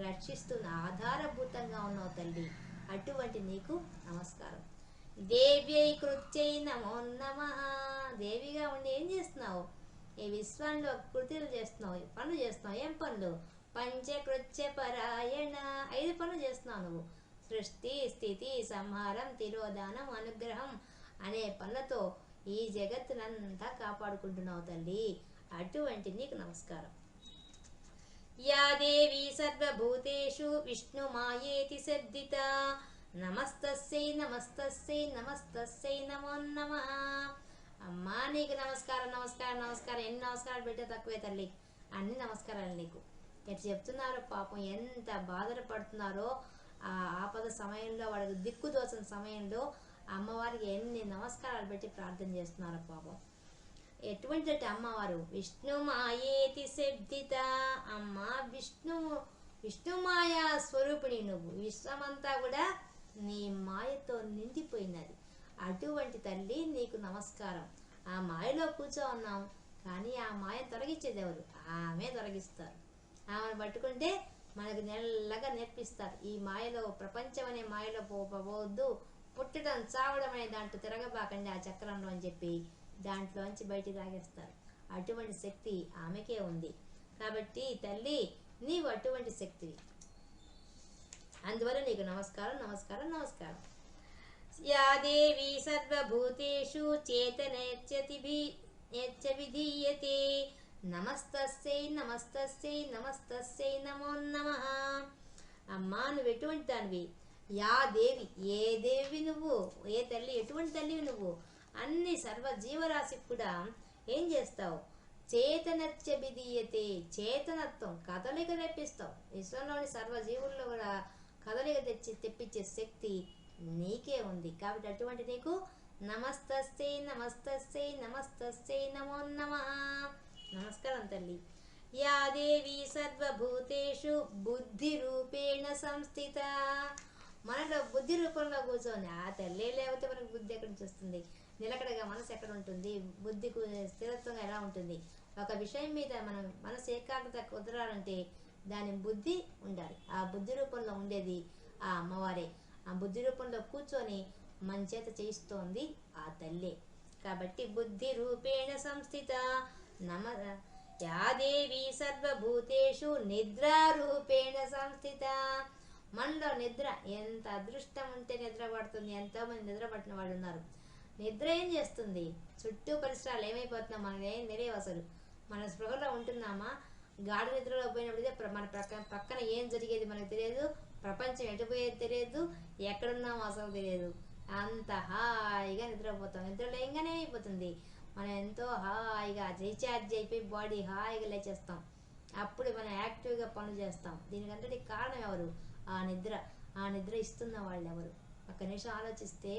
[SPEAKER 1] రక్షిస్తున్న ఆధారభూతంగా ఉన్నావు తల్లి. అటువంటి నీకు నమస్కారం. దేవ్యై కృత్యై నమో నమః. దేవిగా ఉండి ఏం చేస్తున్నావు? ఈ విశ్వంలో కృతులు చేస్తున్నావు, పనులు చేస్తున్నావు. ఏం పనులు? పంచకృత్య పరాయణ, 5 పనులు చేస్తున్నావు నువ్వు. సృష్టి, స్థితి, సంహారం, తిరోధానం, అనుగ్రహం అనే పనులతో ఈ జగత్తునంతా కాపాడుకుంటున్నావు తల్లి. అటువంటి నీకు నమస్కారం. యా దేవి సర్వభూతేషు విష్ణు మాయేతి శబ్దిత, నమస్తస్యై నమస్తస్యై నమస్తస్యై నమో నమః. అమ్మా నీకు నమస్కారం, నమస్కారం, నమస్కారం. ఎన్ని నమస్కారాలు పెట్టే తక్కువే తల్లి. అన్ని నమస్కారాలు నీకు. ఎటు చెప్తున్నారో పాపం, ఎంత బాధలు పడుతున్నారో ఆ ఆపద సమయంలో, వాళ్ళకి దిక్కు దోచిన సమయంలో అమ్మవారికి ఎన్ని నమస్కారాలు పెట్టి ప్రార్థన చేస్తున్నారో పాపం. ఎటువంటి అమ్మవారు? విష్ణు మాయేతి శబ్దిత. అమ్మ విష్ణు మాయా స్వరూపిణి నువ్వు. విశ్వమంతా కూడా నీ మాయతో నిండిపోయినది. అటువంటి తల్లి నీకు నమస్కారం. ఆ మాయలో కూర్చో ఉన్నాం, కానీ ఆ మాయ తొలగించేది ఎవరు? ఆమె తొలగిస్తారు. ఆమెను పట్టుకుంటే మనకు నెల్లగా నేర్పిస్తారు. ఈ మాయలో, ప్రపంచం అనే మాయలో పోవద్దు, పుట్టడం చావడం అనే దాంట్లో తిరగబాకండి ఆ చక్రంలో అని చెప్పి దాంట్లోంచి బయటికి లాగేస్తారు. అటువంటి శక్తి ఆమెకే ఉంది. కాబట్టి తల్లి నీవు అటువంటి శక్తివి. అందువల్ల నీకు నమస్కారం, నమస్కారం, నమస్కారం. యా దేవి సర్వభూతేషు చేతనేత్యవిధీయతే, నమస్తస్యై నమస్తస్యై నమస్తస్యై నమో నమః. అమ్మా నువ్వు ఎటువంటి దానివి? యా దేవి, ఏ దేవి నువ్వు? ఏ తల్లి? ఎటువంటి తల్లివి నువ్వు? అన్ని సర్వ జీవరాశికి కూడా ఏం చేస్తావు? చేతనత్యభిధీయతే, చేతనత్వం, కదలిక తెప్పిస్తావు. విశ్వంలోని సర్వజీవుల్లో కూడా కదలిక తెప్పించే శక్తి నీకే ఉంది. కాబట్టి అటువంటి నీకు నమస్తస్యై నమస్తస్యై నమస్తస్యై నమో నమః. నమస్కారం తల్లి. యా దేవి సర్వభూతేషు బుద్ధి రూపేణ సంస్థిత. మనలో బుద్ధి రూపంలో కూర్చొని ఆ తల్లి లేకపోతే మనకు బుద్ధి ఎక్కడి నుంచి వస్తుంది? నిలకడగా మనసు ఎక్కడ ఉంటుంది? బుద్ధికి స్థిరత్వంగా ఎలా ఉంటుంది? ఒక విషయం మీద మనం మనసు ఏకాగ్రత కుదరాలంటే దాని బుద్ధి ఉండాలి. ఆ బుద్ధి రూపంలో ఉండేది ఆ అమ్మవారే. ఆ బుద్ధి రూపంలో కూర్చొని మన చేత చేయిస్తోంది ఆ తల్లే. కాబట్టి బుద్ధి రూపేణ సంస్థిత యా దేవి సర్వభూతేషు నిద్రారూపేణ సంస్థిత. మనలో నిద్ర, ఎంత అదృష్టం ఉంటే నిద్ర పడుతుంది. ఎంతోమంది నిద్ర పట్టిన వాళ్ళు ఉన్నారు. నిద్ర ఏం చేస్తుంది? చుట్టూ పరిసరాలు ఏమైపోతున్నాం మనకి ఏం తెలియవు. అసలు మన స్పృహలో ఉంటున్నామా? గాఢ నిద్రలో పోయినప్పుడు మన పక్కన ఏం జరిగేది మనకు తెలియదు. ప్రపంచం ఎటుపోయేది తెలియదు. ఎక్కడున్నామో అసలు తెలియదు. అంత హాయిగా నిద్రపోతాం. నిద్ర లేయంగానే అయిపోతుంది. మనం ఎంతో హాయిగా రీఛార్జ్ అయిపోయి బాడీ హాయిగా లేచేస్తాం. అప్పుడు మనం యాక్టివ్గా పనులు చేస్తాం. దీనికంతటి కారణం ఎవరు? ఆ నిద్ర. ఆ నిద్ర ఇస్తున్న వాళ్ళు ఎవరు? ఒక్క నిమిషం ఆలోచిస్తే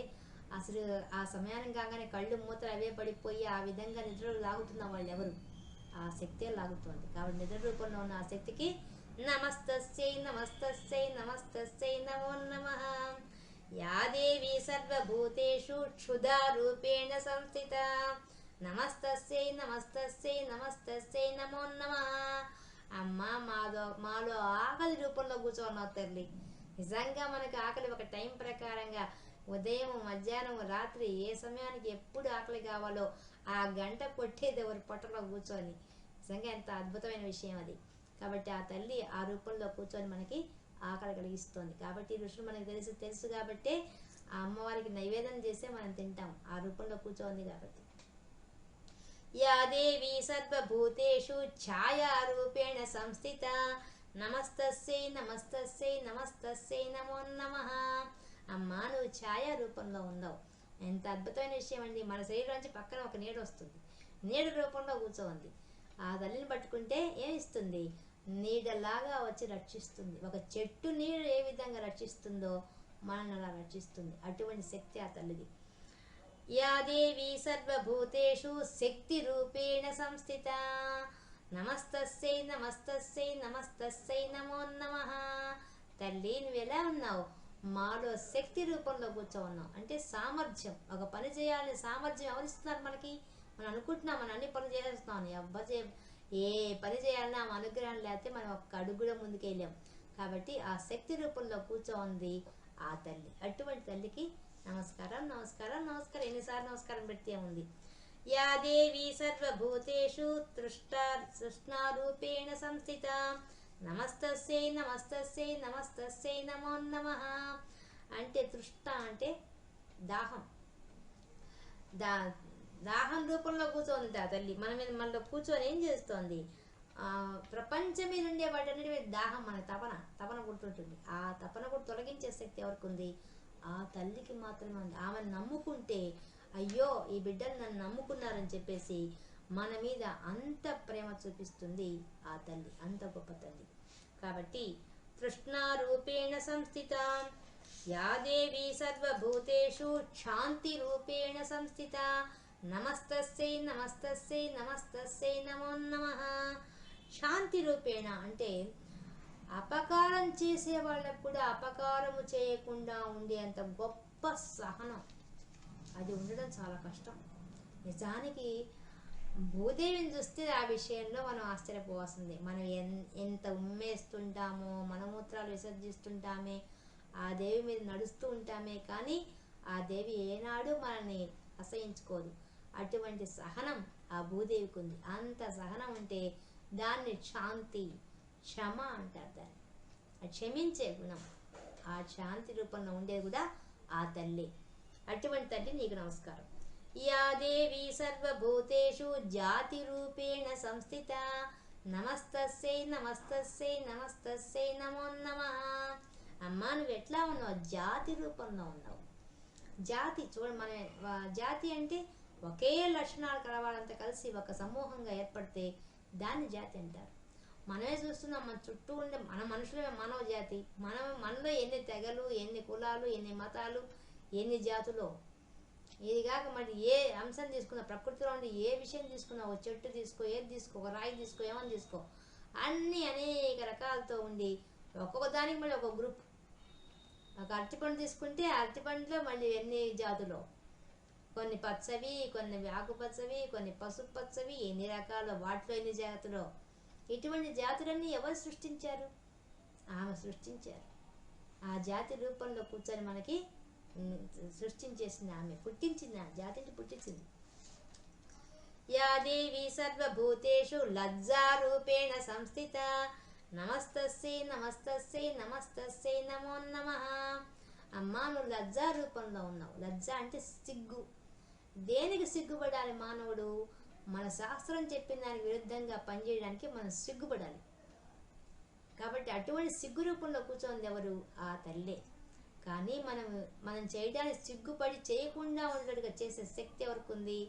[SPEAKER 1] అసలు ఆ సమయానికి కాగానే కళ్ళు మూతలు అవే పడిపోయి ఆ విధంగా నిద్రలు లాగుతున్న వాళ్ళు ఎవరు? ఆ శక్తే లాగుతుంది. కాబట్టి నిద్ర రూపంలో ఉన్న ఆ శక్తికి నమస్తస్యై నమస్తస్యై నమస్తస్యై నమో నమః. యా దేవి సర్వభూతేషు క్షుధా రూపేణ సంస్థిత, నమస్తస్యై నమస్తస్యై నమస్తస్యై నమో నమః. అమ్మ మాలో ఆకలి రూపంలో కూర్చోన్నావు తల్లి. నిజంగా మనకి ఆకలి ఒక టైం ప్రకారంగా ఉదయం, మధ్యాహ్నం, రాత్రి ఏ సమయానికి ఎప్పుడు ఆకలి కావాలో ఆ గంట కొట్టేది ఎవరు? పొట్టలో కూర్చొని. నిజంగా ఎంత అద్భుతమైన విషయం అది. కాబట్టి ఆ తల్లి ఆ రూపంలో కూర్చొని మనకి ఆకలి కలిగిస్తుంది. కాబట్టి ఈ ఋషులు మనకి తెలుసు కాబట్టి ఆ అమ్మవారికి నైవేద్యం చేసే మనం తింటాం. ఆ రూపంలో కూర్చోంది కాబట్టి. యా దేవి సర్వభూతేషు ఛాయారూపేణ సంస్థిత నమస్తస్యై నమస్తస్యై నమస్తస్యై నమో నమః. అమ్మా నువ్వు ఛాయా రూపంలో ఉన్నావు. ఎంత అద్భుతమైన విషయం అండి. మన శరీరం నుంచి పక్కన ఒక నీడ వస్తుంది, నీడ రూపంలో కూర్చోంది. ఆ తల్లిని పట్టుకుంటే ఏమిస్తుంది? నీడలాగా వచ్చి రక్షిస్తుంది. ఒక చెట్టు నీడ ఏ విధంగా రక్షిస్తుందో మనల్ని అలా రక్షిస్తుంది. అటువంటి శక్తి ఆ తల్లిది. యా దేవి సర్వభూతేషు శక్తి రూపేణ సంస్థిత నమస్తస్యై నమస్తస్యై నమస్తస్యై నమో నమః. తల్లి నువ్వు ఎలా ఉన్నావు? మాలో శక్తి రూపంలో కూర్చోన్నావు. అంటే సామర్థ్యం, ఒక పని చేయాలని సామర్థ్యం ఎవరిస్తున్నారు మనకి? మనం అనుకుంటున్నాం మనం అన్ని పనులు చేస్తున్నాం. ఏ పని చేయాలన్నా ఆమె అనుగ్రహం లేకపోతే మనం ఒక్క అడుగు కూడా ముందుకు వెళ్ళాం. కాబట్టి ఆ శక్తి రూపంలో కూర్చోంది ఆ తల్లి. అటువంటి తల్లికి నమస్కారం నమస్కారం నమస్కారం. ఎన్నిసార్లు నమస్కారం పెడితే ఉంది. యా దేవి సర్వభూతేషు తృష్ణారూపేణ సంస్థిత నమస్తస్యై నమస్తస్యై నమస్తస్యై నమో నమః. అంటే తృష్ణ అంటే దాహం, దాహం రూపంలో కూర్చోంది ఆ తల్లి మన మీద. మనలో కూర్చొని ఏం చేస్తోంది? ప్రపంచం మీద ఉండే వాటన్నిటి మీద దాహం, మన తపన పుడుతుంటుంది. ఆ తపన కూడా తొలగించే శక్తి ఎవరికి ఉంది? ఆ తల్లికి మాత్రమే ఉంది. ఆమెను నమ్ముకుంటే అయ్యో ఈ బిడ్డలు నన్ను నమ్ముకున్నారని చెప్పేసి మన మీద అంత ప్రేమ చూపిస్తుంది ఆ తల్లి. అంత గొప్ప తల్లి. కాబట్టి తృష్ణారూపేణ సంస్థిత యా దేవి సర్వభూతేషు శాంతి రూపేణ సంస్థిత నమస్తస్యై నమస్తస్యై నమస్తస్యై నమో నమః. శాంతి రూపేణ అంటే అపకారం చేసే వాళ్ళకు కూడా అపకారము చేయకుండా ఉండేంత గొప్ప సహనం. అది ఉండడం చాలా కష్టం. నిజానికి భూదేవిని చూస్తే ఆ విషయంలో మనం ఆశ్చర్యపోవాల్సిందే. మనం ఎంత ఉమ్మేస్తుంటామో, మనమూత్రాలు విసర్జిస్తుంటామే, ఆ దేవి మీద నడుస్తూ ఉంటామే, కానీ ఆ దేవి ఏనాడు మనల్ని అసహించుకోదు. అటువంటి సహనం ఆ భూదేవికి ఉంది. అంత సహనం ఉంటే దాన్ని శాంతి, క్షమ అంటారు. దాన్ని క్షమించే గుణం ఆ శాంతి రూపంలో ఉండేది కూడా ఆ తల్లి. అటువంటి తల్లి నీకు నమస్కారం. యా దేవి సర్వభూతేషు జాతి రూపేణ సంస్థిత నమస్తస్యై నమస్తస్యై నమస్తస్యై నమో నమః. అమ్మా నువ్వు ఎట్లా ఉన్నావు? జాతి రూపంలో ఉన్నావు. జాతి మన జాతి అంటే ఒకే లక్షణాలు కలవాలంతా కలిసి ఒక సమూహంగా ఏర్పడితే దాన్ని జాతి అంటారు. మనమే చూస్తున్నాం మన చుట్టూ ఉండే మన మనుషులమే మానవ జాతి. మనలో ఎన్ని తెగలు, ఎన్ని కులాలు, ఎన్ని మతాలు, ఎన్ని జాతులు. ఇది కాక మరి ఏ అంశం తీసుకున్నా, ప్రకృతిలో ఉండి ఏ విషయం తీసుకున్నా, ఒక చెట్టు తీసుకో, ఏది తీసుకో, ఒక రాయి తీసుకో, ఏమని తీసుకో, అన్నీ అనేక రకాలతో ఉండి ఒక్కొక్క దానికి మళ్ళీ ఒక గ్రూప్. ఒక అరటిపండు తీసుకుంటే అరటిపండులో మళ్ళీ ఎన్ని జాతులు, కొన్ని పచ్చవి, కొన్ని ఆకుపచ్చవి, కొన్ని పసుపు పచ్చవి, ఎన్ని రకాలు, వాటిలో ఎన్ని జాతులు. ఇటువంటి జాతులన్నీ ఎవరు సృష్టించారు? ఆమె సృష్టించారు. ఆ జాతి రూపంలో కూర్చొని మనకి సృష్టించేసింది ఆమె, పుట్టించింది. ఆ జాతిని పుట్టించింది. యా దేవి సర్వభూతేషు లజ్జా రూపేణ సంస్థిత నమస్తస్యై నమస్తస్యై నమస్తస్యై నమో నమః. అమ్మా నువ్వు లజ్జా రూపంలో ఉన్నావు. లజ్జ అంటే సిగ్గు. దేనికి సిగ్గుపడాలి మానవుడు? మన శాస్త్రం చెప్పిన దానికి విరుద్ధంగా పనిచేయడానికి మనం సిగ్గుపడాలి. కాబట్టి అటువంటి సిగ్గు రూపంలో కూర్చోంది ఎవరు? ఆ తల్లే. కానీ మనం చేయడానికి సిగ్గుపడి చేయకుండా ఉండేట్టుగా చేసే శక్తి ఎవరికి ఉంది?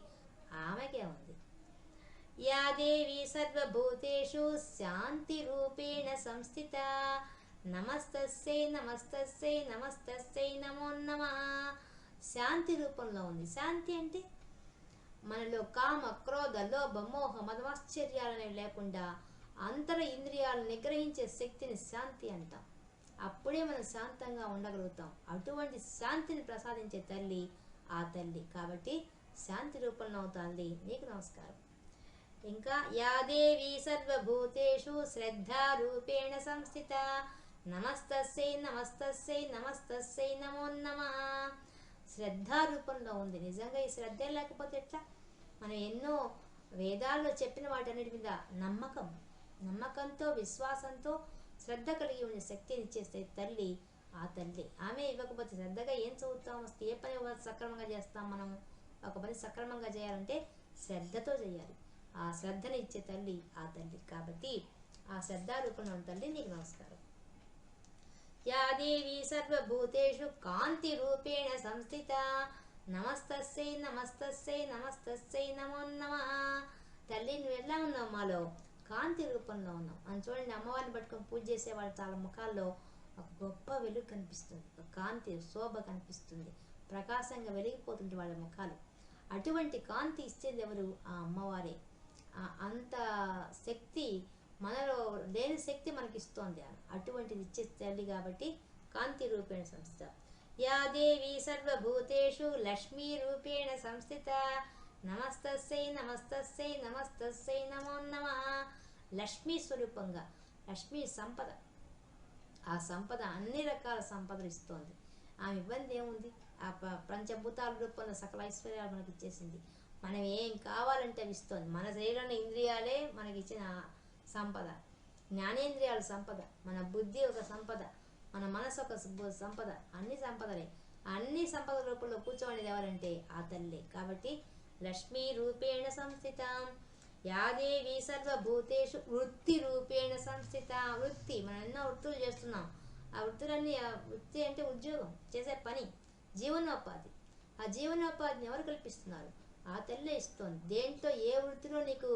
[SPEAKER 1] ఆమెకే ఉంది. యా దేవి సర్వభూతేషు శాంతి రూపేణ సంస్థిత నమస్తస్యై నమస్తస్యై నమస్తస్యై నమో నమః. శాంతి రూపంలో ఉంది. శాంతి అంటే మనలో కామ, క్రోధ, లోభ, మోహ, మదమాశ్చర్యాలనేవి లేకుండా అంతర ఇంద్రియాలను నిగ్రహించే శక్తిని శాంతి అంటాం. అప్పుడే మనం శాంతంగా ఉండగలుగుతాం. అటువంటి శాంతిని ప్రసాదించే తల్లి ఆ తల్లి. కాబట్టి శాంతి రూపంలో అవుతుంది. నీకు నమస్కారం. ఇంకా యా దేవి సర్వభూతేషు శ్రద్ధా రూపేణ సంస్థిత నమస్తస్యై నమస్తస్యై నమస్తస్యై నమో నమః. శ్రద్ధా రూపంలో ఉంది. నిజంగా ఈ శ్రద్ధ లేకపోతే ఎట్లా? మనం ఎన్నో వేదాల్లో చెప్పిన వాటన్నిటి మీద నమ్మకంతో, విశ్వాసంతో, శ్రద్ధ కలిగి ఉండే శక్తిని ఇచ్చేస్తే తల్లి ఆ తల్లి. ఆమె ఇవ్వకపోతే శ్రద్ధగా ఏం చదువుతాం? ఏ పని సక్రమంగా చేస్తాం? మనం ఒక పని సక్రమంగా చేయాలంటే శ్రద్ధతో చేయాలి. ఆ శ్రద్ధని ఇచ్చే తల్లి ఆ తల్లి. కాబట్టి ఆ శ్రద్ధారూపంలో ఉన్న తల్లి నీకు నమస్కారం. యా దేవి సర్వభూతేషు కాంతి రూపేణ సంస్థిత నమస్తస్యై నమస్తస్యై నమస్తస్యై నమో నమః. తల్లి నువ్వు ఎలా ఉన్నావు? మాలో కాంతి రూపంలో ఉన్నావు అని చూడండి. అమ్మవారిని పట్టుకొని పూజ చేసే వాళ్ళ చాలా ముఖాల్లో ఒక గొప్ప వెలుగు కనిపిస్తుంది, ఒక కాంతి శోభ కనిపిస్తుంది, ప్రకాశంగా వెలిగిపోతుంది వాళ్ళ ముఖాలు. అటువంటి కాంతి ఇచ్చేది ఎవరు? ఆ అమ్మవారే. అంత శక్తి మనలో లేని శక్తి మనకి ఇస్తోంది. అటువంటిది ఇచ్చే తల్లి కాబట్టి కాంతి రూపేణ సంస్థిత. యా దేవి సర్వభూతేషు లక్ష్మీ రూపేణ సంస్థిత నమస్తస్యై నమస్తస్యై నమస్తస్యై నమో నమః. లక్ష్మీ స్వరూపంగా, లక్ష్మీ సంపద, ఆ సంపద అన్ని రకాల సంపదలు ఇస్తోంది. ఆమె ఇబ్బంది ఏముంది? ఆ పంచభూతాల రూపంలో సకల ఐశ్వర్యాలు మనకి ఇచ్చేసింది. మనం ఏం కావాలంటే అవి ఇస్తోంది. మన శరీరంలో ఇంద్రియాలే మనకి ఇచ్చిన సంపద, జ్ఞానేంద్రియాల సంపద, మన బుద్ధి ఒక సంపద, మన మనసు ఒక సంపద, అన్ని సంపదలే. అన్ని సంపద రూపంలో కూర్చోండి ఎవరంటే ఆ తల్లి. కాబట్టి లక్ష్మీ రూపేణ సంస్థిత. యాదేవి సర్వభూతేషు వృత్తి రూపేణ సంస్థిత. వృత్తి, మనం ఎన్నో వృత్తులు చేస్తున్నాం. ఆ వృత్తులన్నీ, వృత్తి అంటే ఉద్యోగం, చేసే పని, జీవనోపాధి. ఆ జీవనోపాధిని ఎవరు కల్పిస్తున్నారు? ఆ తల్లే ఇస్తోంది. దేంట్లో ఏ వృత్తిలో నీకు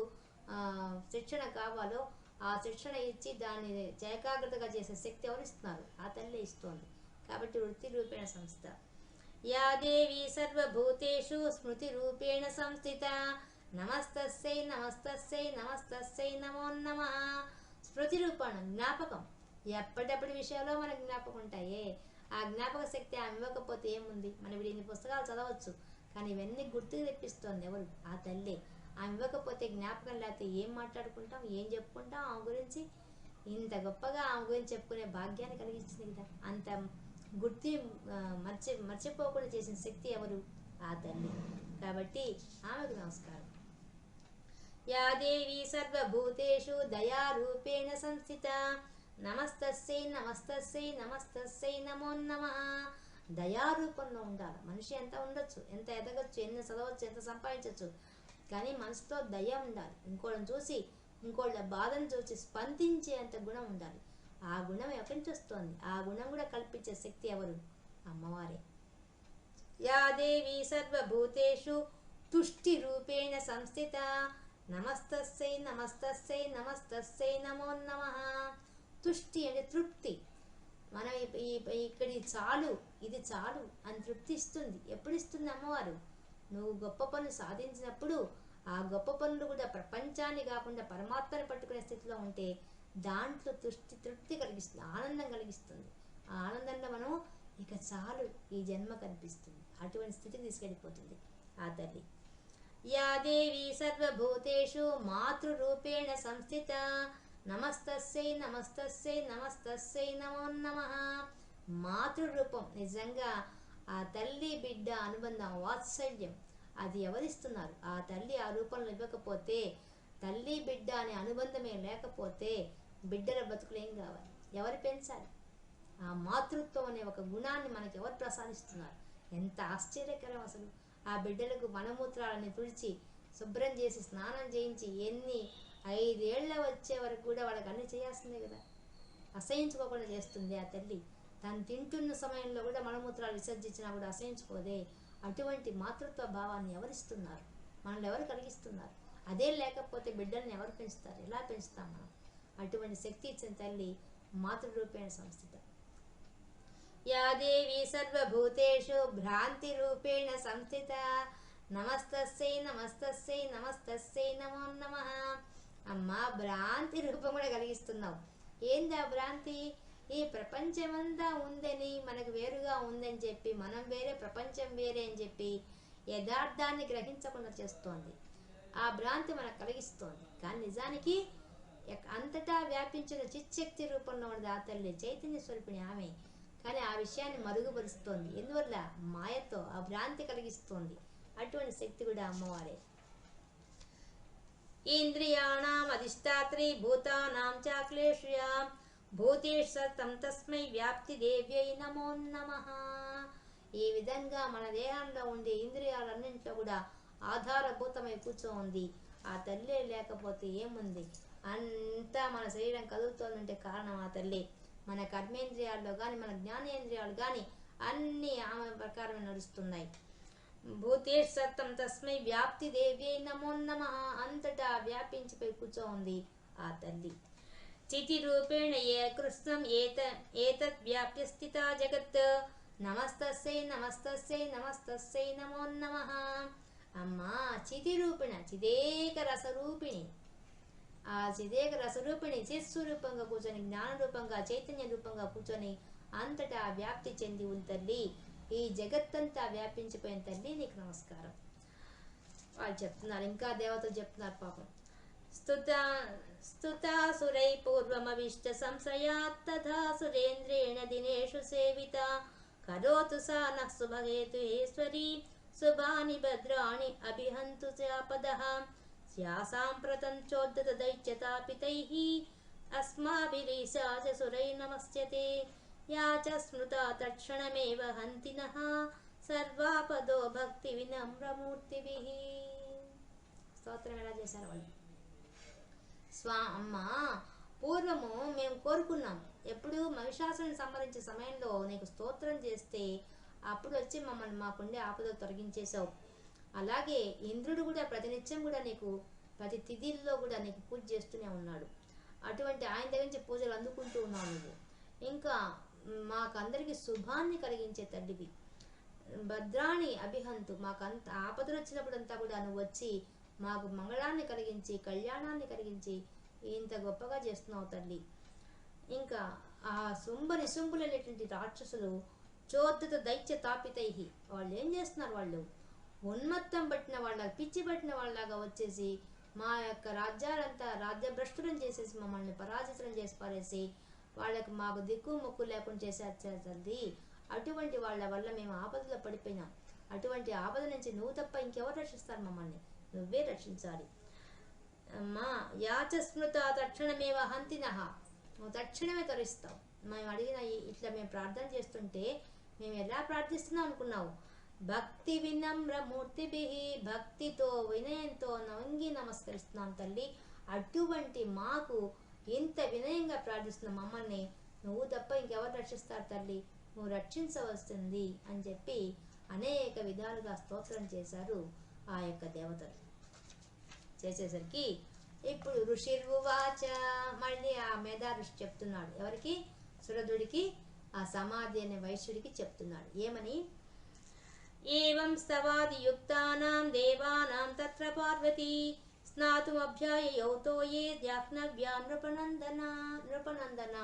[SPEAKER 1] శిక్షణ కావాలో ఆ శిక్షణ ఇచ్చి దాన్ని ఏకాగ్రతగా చేసే శక్తి ఎవరు ఇస్తున్నారు? ఆ తల్లే ఇస్తోంది. కాబట్టి వృత్తి రూపేణ సంస్థ. యా దేవి సర్వభూతేషు స్మృతి రూపేణ సంస్థిత నమస్తస్యై నమస్తస్యై నమస్తస్యై నమో నమః. స్మృతి రూపం, జ్ఞాపకం. ఎప్పటికప్పుడు విషయాల్లో మనకు జ్ఞాపకం ఉంటాయే. ఆ జ్ఞాపక శక్తి ఆమె ఇవ్వకపోతే ఏముంది? మనం ఇన్ని పుస్తకాలు చదవచ్చు, కానీ ఇవన్నీ గుర్తుకు తెప్పిస్తోంది ఎవరు? ఆ తల్లి. ఆమె ఇవ్వకపోతే, జ్ఞాపకం లేకపోతే ఏం మాట్లాడుకుంటాం, ఏం చెప్పుకుంటాం ఆమె గురించి? ఇంత గొప్పగా ఆమె గురించి చెప్పుకునే భాగ్యాన్ని కలిగించింది కదా. అంత గుర్తి మర్చిపోకుండా చేసిన శక్తి ఎవరు? ఆ తల్లి. కాబట్టి ఆమెకు నమస్కారం. యా దేవి సర్వభూతేషు దయారూపేణ సంస్థిత నమస్తస్యై నమస్తస్యై నమస్తస్యై నమో నమః. దయారూపంలో ఉండాలి. మనిషి ఎంత ఉండొచ్చు, ఎంత ఎదగచ్చు, ఎన్ని చదవచ్చు, ఎంత సంపాదించవచ్చు, కానీ మనసుతో దయ ఉండాలి. ఇంకోళ్ళని చూసి, ఇంకోళ్ళ బాధను చూసి స్పందించే అంత గుణం ఉండాలి. ఆ గుణం ఎక్కడి నుంచి వస్తుంది? ఆ గుణం కూడా కల్పించే శక్తి ఎవరు? అమ్మవారే. యా దేవి సర్వభూతేషు తుష్టి రూపేణ సంస్థిత నమస్తస్యై నమస్తస్యై నమస్తస్యై నమో నమః. తుష్టి అంటే తృప్తి. మనం ఇక్కడ చాలు, ఇది చాలు అని తృప్తి ఇస్తుంది. ఎప్పుడు ఇస్తుంది అమ్మవారు? నువ్వు గొప్ప పనులు సాధించినప్పుడు. ఆ గొప్ప పనులు కూడా ప్రపంచాన్ని కాకుండా పరమాత్మని పట్టుకునే స్థితిలో ఉంటే దాంట్లో తృప్తి కలిగిస్తుంది, ఆనందం కలిగిస్తుంది. ఆ ఆనందంలో మనం ఇక చాలు, ఈ జన్మ కనిపిస్తుంది. అటువంటి స్థితికి తీసుకెళ్ళిపోతుంది ఆ తల్లి. యా దేవి సర్వభూతేషు మాతృరూపేణ సంస్థిత నమస్తస్యై నమస్తస్యై నమస్తస్యై నమో నమః. మాతృరూపం, నిజంగా ఆ తల్లి బిడ్డ అనుబంధం, వాత్సల్యం అది ఎవరిస్తున్నారు? ఆ తల్లి ఆ రూపంలో ఇవ్వకపోతే, తల్లి బిడ్డ అనే అనుబంధమే లేకపోతే బిడ్డల బతుకులు ఏం కావాలి? ఎవరు పెంచాలి? ఆ మాతృత్వం అనే ఒక గుణాన్ని మనకి ఎవరు ప్రసాదిస్తున్నారు? ఎంత ఆశ్చర్యకరం అసలు. ఆ బిడ్డలకు మలమూత్రాలని తుడిచి శుభ్రం చేసి స్నానం చేయించి 5 ఏళ్ళ వచ్చే వరకు కూడా వాళ్ళకి అన్ని చేయాల్సిందే కదా. అసహించుకోకుండా చేస్తుంది ఆ తల్లి. తను తింటున్న సమయంలో కూడా మలమూత్రాలు విసర్జించినా కూడా అసహించుకోదే. అటువంటి మాతృత్వ భావాన్ని ఎవరిస్తున్నారు? మనల్ని ఎవరు కలిగిస్తున్నారు? అదే లేకపోతే బిడ్డల్ని ఎవరు పెంచుతారు? ఎలా పెంచుతాం మనం? అటువంటి శక్తి ఇచ్చిన తల్లి మాతృరూపేణ సంస్థిత. యా దేవి సర్వభూతేషు భ్రాంతి రూపేణ సంస్థిత నమస్తస్యై నమస్తస్యై నమస్తస్యై నమో నమః. అమ్మా, భ్రాంతి రూపం కూడా కలిగిస్తున్నావు. ఏందా భ్రాంతి? ఈ ప్రపంచమంతా ఉందని, మనకు వేరుగా ఉందని చెప్పి, మనం వేరే ప్రపంచం వేరే అని చెప్పి యథార్థాన్ని గ్రహించకుండా చేస్తోంది. ఆ భ్రాంతి మనకు కలిగిస్తోంది. కానీ నిజానికి అంతటా వ్యాపించిన చిచ్చక్తి రూపంలో ఉన్నది ఆ తల్లి, చైతన్య స్వరూపిణి ఆమె. కానీ ఆ విషయాన్ని మరుగుపరుస్తోంది. ఎందువల్ల? మాయతో ఆ భ్రాంతి కలిగిస్తోంది. అటువంటి శక్తి కూడా అమ్మవారే. ఇంద్రియాణం అధిష్టాత్రి భూతానాం చాక్లేష్యాం భూతేశ్వరం తస్మై వ్యాప్తి దేవ్యై నమో నమః. ఈ విధంగా మన దేహంలో ఉండే ఇంద్రియాలన్నింటిలో కూడా ఆధారభూతమై కూర్చోంది. ఆ తల్లి లేకపోతే ఏముంది? అంతా మన శరీరం కదులుతోందంటే కారణం ఆ తల్లి. మన కర్మేంద్రియాల్లో కానీ మన జ్ఞానేంద్రియాలు కానీ అన్నీ ఆమె ప్రకారం నడుస్తున్నాయి. భూతేష్ సత్తం తస్మై వ్యాప్తి దేవ్యై నమో నమః. అంతటా వ్యాపించిపోయి కూర్చోంది ఆ తల్లి. చితి రూపేణ ఏ కృష్ణం ఏతత్ వ్యాప్య స్థితా జగత్. నమస్తస్యై నమస్తస్యై నమస్తస్యై నమో నమః. అమ్మా చితి రూపిణ, చిదేక రసరూపిణి. ఆ చిదేక రసరూపిణి చిత్స్వరూపంగా కూర్చొని, జ్ఞాన రూపంగా, చైతన్య రూపంగా కూర్చొని అంతటా వ్యాప్తి చెంది ఉంది తల్లి. ఈ జగత్తంతా వ్యాపించిపోయిన తల్లి నీకు నమస్కారం. వాళ్ళు చెప్తున్నారు, ఇంకా దేవతలు చెప్తున్నారు పాపం. స్తుతాసురై పూర్వమవిష్ట సంశయాత్ తథా సురేంద్రేణ దినేషు సేవిత. కరోతు సా నః శుభహేతుహేశ్వరీ శుభాని భద్రాణి అభిహంతు చాపదః. స్యాసాంప్రతం చోద్దత దైత్యతాపితైః అస్మాభిరీశా చ సురై నమస్యతే. యా చ స్మృతా తక్షణమేవ హంతి నః సర్వాపదో భక్తి వినమ్రమూర్తిభిః. స్తోత్రం ఎలా చేశారు వాళ్ళు? అమ్మ పూర్వము మేము కోరుకున్నాం, ఎప్పుడు మహిషాసురుని సంహరించే సమయంలో నీకు స్తోత్రం చేస్తే అప్పుడు వచ్చి మమ్మల్ని మాకుండే ఆపదలు తొలగించేశావు. అలాగే ఇంద్రుడు కూడా ప్రతినిత్యం కూడా నీకు ప్రతి తిథిల్లో కూడా నీకు పూజ చేస్తూనే ఉన్నాడు. అటువంటి ఆయన దగ్గర నుంచి పూజలు అందుకుంటూ ఉన్నావు నువ్వు. ఇంకా మాకందరికి శుభాన్ని కలిగించే తల్లివి. భద్రాణి అభిహంతు, మాకంత ఆపదలు వచ్చినప్పుడంతా కూడా నువ్వు వచ్చి మాకు మంగళాన్ని కలిగించి కళ్యాణాన్ని కలిగించి ఇంత గొప్పగా చేస్తున్నావు తల్లి. ఇంకా ఆ నిశుంభులైనటువంటి రాక్షసులు చోద్దత దైత్య తాపితై, వాళ్ళు ఏం చేస్తున్నారు? వాళ్ళు ఉన్మత్తం పట్టిన వాళ్ళ, పిచ్చి పట్టిన వాళ్ళలాగా వచ్చేసి మా యొక్క రాజ్యాలంతా రాజ్యభ్రష్టులను చేసేసి మమ్మల్ని పరాజితం చేసి పారేసి వాళ్ళకి మాకు దిక్కు మొక్కు లేకుండా చేసేది తల్లి. అటువంటి వాళ్ళ వల్ల మేము ఆపదలో పడిపోయినాం. అటువంటి ఆపద నుంచి నువ్వు తప్ప ఇంకెవరు రక్షిస్తారు? మమ్మల్ని నువ్వే రక్షించాలి. అమ్మా యాచ స్మృత తక్షణమేవ హంతినః, నువ్వు తక్షణమే తరిస్తావు. మేము అడిగిన ఇట్లా మేము ప్రార్థన చేస్తుంటే మేము ఎలా ప్రార్థిస్తున్నాం అనుకున్నావు? భక్తి వినమ్రమూర్తిభిః, భక్తితో వినయంతో వంగి నమస్కరిస్తున్నాం తల్లి. అటువంటి మాకు ఇంత వినయంగా ప్రార్థిస్తున్న మమ్మల్ని నువ్వు తప్ప ఇంకెవరు రక్షిస్తారు తల్లి? నువ్వు రక్షించవలసింది అని చెప్పి అనేక విధాలుగా స్తోత్రం చేశారు ఆ యొక్క దేవతలు. చేసేసరికి ఇప్పుడు ఋషిర్వాచ, మళ్ళీ ఆ మేధా ఋషి చెప్తున్నాడు. ఎవరికి? సురధుడికి, ఆ సమాధి అనే వైశ్యుడికి చెప్తున్నాడు. ఏమని? ఏవం స్తవాది యుక్తానాం దేవానాం తత్ర పార్వతీ స్నాతుమభ్యాయయౌతో ఏ జాహ్నవ్యా నృపనందన.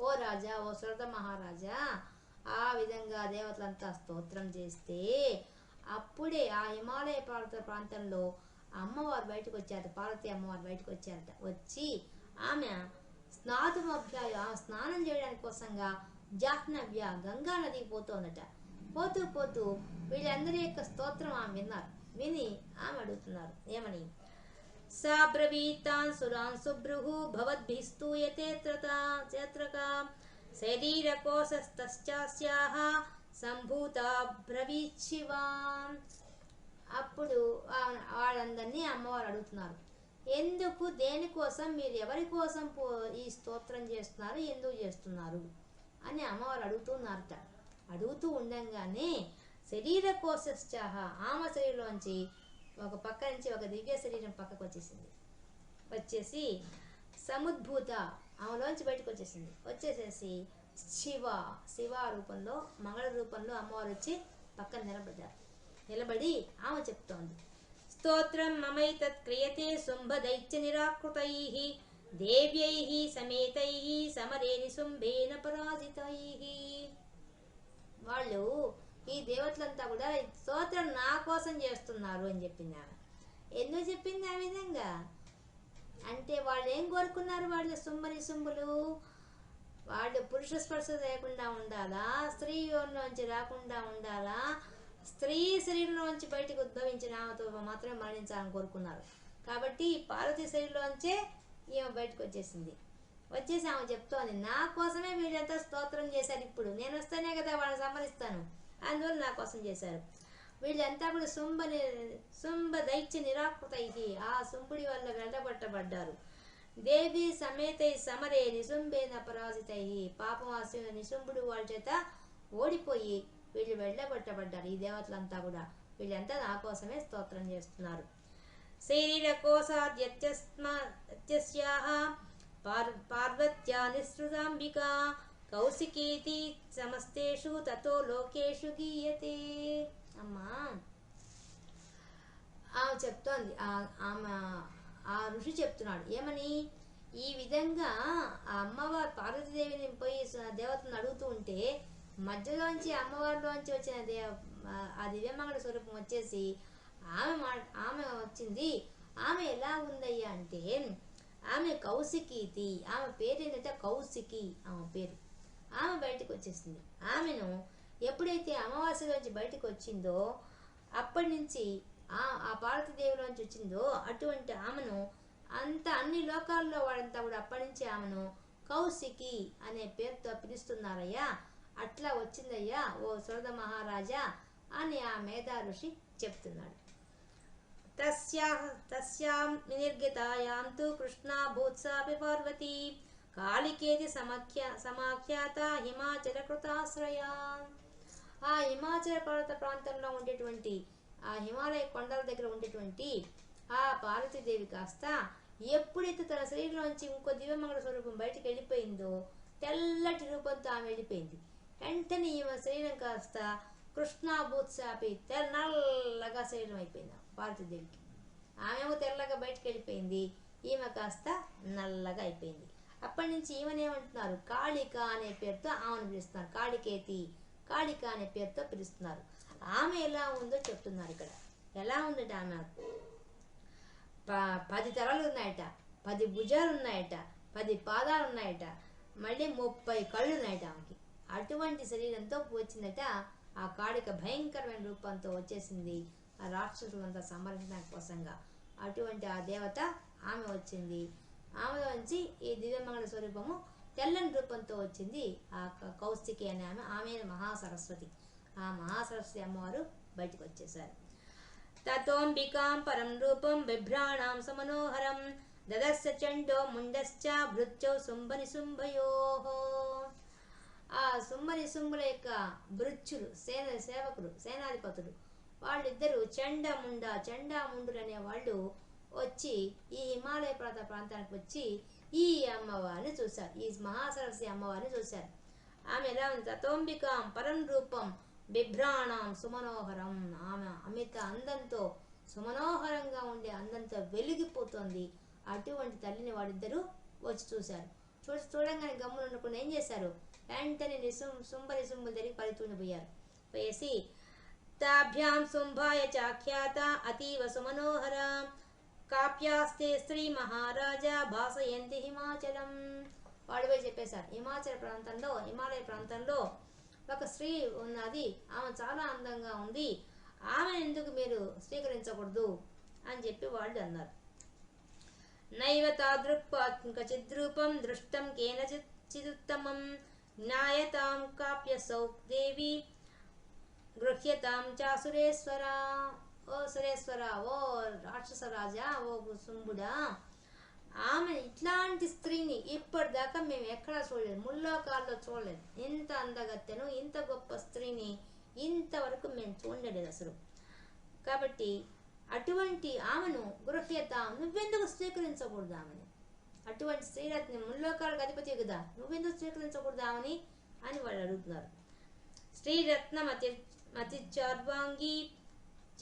[SPEAKER 1] ఓ రాజా, ఓ సురధ మహారాజా, ఆ విధంగా దేవతలంతా స్తోత్రం చేస్తే అప్పుడే ఆ హిమాలయ పర్వత ప్రాంతంలో అమ్మవారు బయటకు వచ్చారట. పార్వతి అమ్మవారు బయటకు వచ్చారట. వచ్చి ఆమె స్నానం చేయడానికి కోసంగా జాహ్నవ్య గంగా నదికి పోతోందట. పోతూ పోతూ వీళ్ళందరి యొక్క స్తోత్రం ఆమె విన్నారు. విని ఆమె అడుగుతున్నారు ఏమని? సా బ్రవీతాన్ సురాన్ సుబ్రుహు భవద్భిస్తూయతే త్రకా శరీరకోశస్తశ్చాస్యాః సంభూతా బ్రవీత్ శివాం. అప్పుడు వాళ్ళందరినీ అమ్మవారు అడుగుతున్నారు, ఎందుకు, దేనికోసం, మీరు ఎవరి కోసం ఈ స్తోత్రం చేస్తున్నారు, ఎందుకు చేస్తున్నారు అని అమ్మవారు అడుగుతున్నారట. అడుగుతూ ఉండంగానే శరీరకోశశ్చాః, ఆమె శరీరంలోంచి ఒక పక్క నుంచి ఒక దివ్య శరీరం పక్కకు వచ్చేసి సముద్భూత, ఆమెలోంచి బయటకు వచ్చేసేసి శివ రూపంలో, మంగళ రూపంలో అమ్మవారు వచ్చి పక్కన నిలబడి ఆమె చెప్తోంది, స్తోత్రం మమైతత్ క్రియతే శుంభదైత్య నిరాకృతైః దేవ్యైః సమేతైః సమరే నిశుంభేన పరాజితైః. వాళ్ళు ఈ దేవతలంతా కూడా స్తోత్రం నా కోసం చేస్తున్నారు అని చెప్పింది ఆమె. ఎందుకు చెప్పింది ఆ విధంగా అంటే వాళ్ళు ఏం కోరుకున్నారు? వాళ్ళు నిశుంభులు వాళ్ళు పురుష స్పర్శ లేకుండా ఉండాలా, స్త్రీ యోనిలోంచి రాకుండా ఉండాలా, స్త్రీ శరీరంలోంచి బయటకు ఉద్భవించిన ఆమెతో మాత్రమే మరణించాలని కోరుకున్నారు. కాబట్టి పార్వతీ శరీరంలోంచే ఈమె బయటకు వచ్చేసి ఆమె చెప్తోంది, నా కోసమే వీళ్ళంతా స్తోత్రం చేశారు. ఇప్పుడు నేను వస్తేనే కదా వాళ్ళని సంహరిస్తాను, అందువల్ల నా కోసం చేశారు. వీళ్ళంతా కూడా శుంభ దైత్య నిరాకృతై, ఆ శుంభుడి వల్ల వెళ్ళబట్టబడ్డారు. దేవి సమేతై సమరే నిశుంభేన పరాజితై, పాపం ఆ నిశుంభుడు వాళ్ళ చేత ఓడిపోయి వీళ్ళు వెళ్ళబట్టబడ్డారు. ఈ దేవతలంతా కూడా వీళ్ళంతా నా కోసమే స్తోత్రం చేస్తున్నారు. శరీరకోశాద్యస్యాః పార్వత్యా నిస్సృతాంబికా కౌశికీతి సమస్తేషు తతో లోకేషు గీయతే. అమ్మా ఆమె చెప్తోంది, ఆమె ఆ ఋషి చెప్తున్నాడు ఏమని, ఈ విధంగా ఆ అమ్మవారు పార్వతీదేవిని పోయి దేవతను అడుగుతూ ఉంటే మధ్యలోంచి అమ్మవారిలోంచి వచ్చిన ఆ దివ్యమంగళ స్వరూపం వచ్చేసి ఆమె వచ్చింది. ఆమె ఎలా ఉందయ్యా అంటే ఆమె కౌశికీతి, ఆమె పేరు ఏంటంటే కౌశికి ఆమె పేరు. ఆమె బయటకు వచ్చేసింది. ఆమెను ఎప్పుడైతే అమావాస్యలోంచి బయటకు వచ్చిందో అప్పటి నుంచి ఆ పార్వతీదేవిలోంచి వచ్చిందో అటువంటి ఆమెను అన్ని లోకాల్లో వాళ్ళంతా కూడా అప్పటి నుంచి ఆమెను కౌశికి అనే పేరుతో పిలుస్తున్నారయ్యా. అట్లా వచ్చిందయ్యా ఓ సురద మహారాజా అని ఆ మేధా ఋషి చెప్తున్నాడు. తస్యాం వినిర్గితాయాం తు కృష్ణా భూత్సాపి పార్వతీ కాళికేతి సమాఖ్యాత హిమాచల కృతాశ్రయా. ఆ హిమాచల పర్వత ప్రాంతంలో ఉండేటువంటి ఆ హిమాలయ కొండల దగ్గర ఉండేటువంటి ఆ పార్వతీదేవి కాస్త ఎప్పుడైతే తన శరీరంలోంచి ఇంకో దివ్యమంగళ స్వరూపం బయటకు వెళ్ళిపోయిందో తెల్లటి రూపంతో ఆమె వెళ్ళిపోయింది. వెంటనే ఈమె శరీరం కాస్త కృష్ణాభూత్సాపి నల్లగా శరీరం అయిపోయింది పార్వతీదేవికి. ఆమెమో తెల్లగా బయటకు వెళ్ళిపోయింది, ఈమె కాస్త నల్లగా అయిపోయింది. అప్పటి నుంచి ఈమెనేమంటున్నారు కాళిక అనే పేరుతో ఆమెను పిలుస్తున్నారు. కాళిక అనే పేరుతో పిలుస్తున్నారు. ఆమె ఎలా ఉందో చెప్తున్నారు ఇక్కడ. ఎలా ఉందట ఆమె 10 తలలు ఉన్నాయట, 10 భుజాలు ఉన్నాయట, 10 పాదాలు ఉన్నాయట, మళ్ళీ 30 కళ్ళు ఉన్నాయట ఆమెకి. అటువంటి శరీరంతో వచ్చిందట. ఆ కాళిక భయంకరమైన రూపంతో వచ్చేసింది ఆ రాక్షసులంతా సంరక్షణ కోసంగా. అటువంటి ఆ దేవత ఆమె వచ్చింది. ఆమెలోంచి ఈ దివ్యమంగళ స్వరూపము తెల్లని రూపంతో వచ్చింది. ఆ కౌశికి అనే ఆమె మహాసరస్వతి. ఆ మహాసరస్వతి అమ్మవారు బయటకు వచ్చేసారు. తతోంబికాం పరం రూపం బిభ్రాణాం సమనోహరం దదస్స చండో ముండశ్చ భృత్యౌ శుంభనిశుంభయోః. ఆ శుంభనిశుంభుల యొక్క భృత్యులు సేవకులు సేనాధిపతులు వాళ్ళిద్దరూ చండాముండులు అనే వాళ్ళు వచ్చి ఈ హిమాలయ పర్వత ప్రాంతానికి వచ్చి ఈ అమ్మవారిని చూశారు. ఈ మహాసరస్వతి అమ్మవారిని చూశారు. ఆమె ఎలా ఉంది, తతోంబికాం పరం రూపం బిభ్రాణాం సుమనోహరం. ఆమె అమిత అందంతో సుమనోహరంగా ఉండే అందంతో వెలిగిపోతుంది. అటువంటి తల్లిని వాడిద్దరూ వచ్చి చూశారు. చూడంగానే గమ్మున ఉండకుండా ఏం చేశారు, వెంటనే శుంభుల దగ్గరికి పరితూనిపోయారు. పోయేసి తాభ్యాం శుంభాయ చాఖ్యాత అతీవ సుమనోహర కాప్యాస్తే స్త్రీ మహారాజా భాసయంతి హిమాచలం. వాడు పోయి చెప్పేశారు, హిమాలయ ప్రాంతంలో ఒక స్త్రీ ఉన్నది, ఆమె చాలా అందంగా ఉంది, ఆమె ఎందుకు మీరు స్వీకరించకూడదు అని చెప్పి వాళ్ళు అన్నారు. నైవ తాదృక్పాచిద్రూపం దృష్టం కేనచిదుత్తమం జ్ఞాయతాం కాప్యసౌ దేవి గృహ్యతాం చాసురేశ్వర. ఓ సురేశ్వర, ఓ రాక్షస రాజా, ఓ శుంభుడా, ఆమె ఇట్లాంటి స్త్రీని ఇప్పటిదాకా మేము ఎక్కడా చూడలేదు, ముల్లోకాల్లో చూడలేదు. ఇంత అందగత్తెను, ఇంత గొప్ప స్త్రీని ఇంతవరకు మేము చూడలేదు అసలు. కాబట్టి అటువంటి ఆమెను గృహ్యత, నువ్వెందుకు స్వీకరించకూడదు ఆమెను? అటువంటి స్త్రీరత్ని ముల్లోకాలకు అధిపతి కదా, నువ్వెందుకు స్వీకరించకూడదు ఆమెని అని వాళ్ళు అడుగుతున్నారు. శ్రీరత్నమతి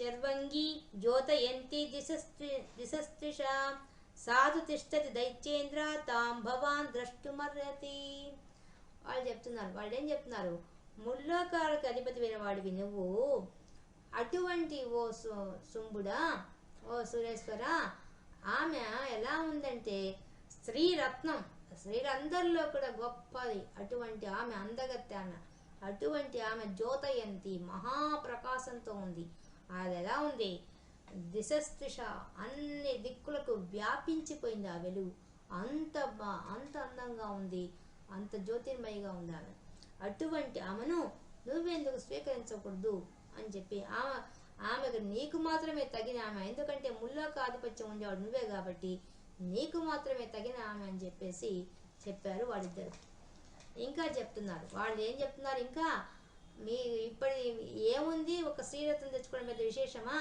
[SPEAKER 1] చర్వంగి జ్యోతయంతి దిశస్త్రిష సాధు తిష్టతి దైత్యేంద్ర తాం భవాన్ ద్రష్టుమర్హతి. వాళ్ళు ఏం చెప్తున్నారు, ముల్లోకాలకు అధిపతి అయిన వాడివి నువ్వు, అటువంటి ఓ శుంభుడా, ఓ సురేశ్వర, ఆమె ఎలా ఉందంటే స్త్రీరత్నం, స్త్రీలందరిలో కూడా గొప్పది. అటువంటి ఆమె అందగత్తె ఆమె. అటువంటి ఆమె జ్యోతయంతి, మహాప్రకాశంతో ఉంది. అది ఎలా ఉంది, దిశస్త్రిష, అన్ని దిక్కులకు వ్యాపించిపోయింది ఆ వెలుగు. అంత అందంగా ఉంది, అంత జ్యోతిర్మయిగా ఉంది ఆమె. అటువంటి ఆమెను నువ్వెందుకు స్వీకరించకూడదు అని చెప్పి ఆమెకు నీకు మాత్రమే తగిన ఆమె, ఎందుకంటే ముల్లోక ఆధిపత్యం ఉండేవాడు నువ్వే కాబట్టి నీకు మాత్రమే తగిన ఆమె అని చెప్పేసి చెప్పారు వాళ్ళిద్దరు. ఇంకా చెప్తున్నారు వాళ్ళు, ఏం చెప్తున్నారు ఇంకా, మీ ఇప్పటి ఏముంది ఒక శ్రీరత్నం తెచ్చుకోవడం పెద్ద విశేషమా,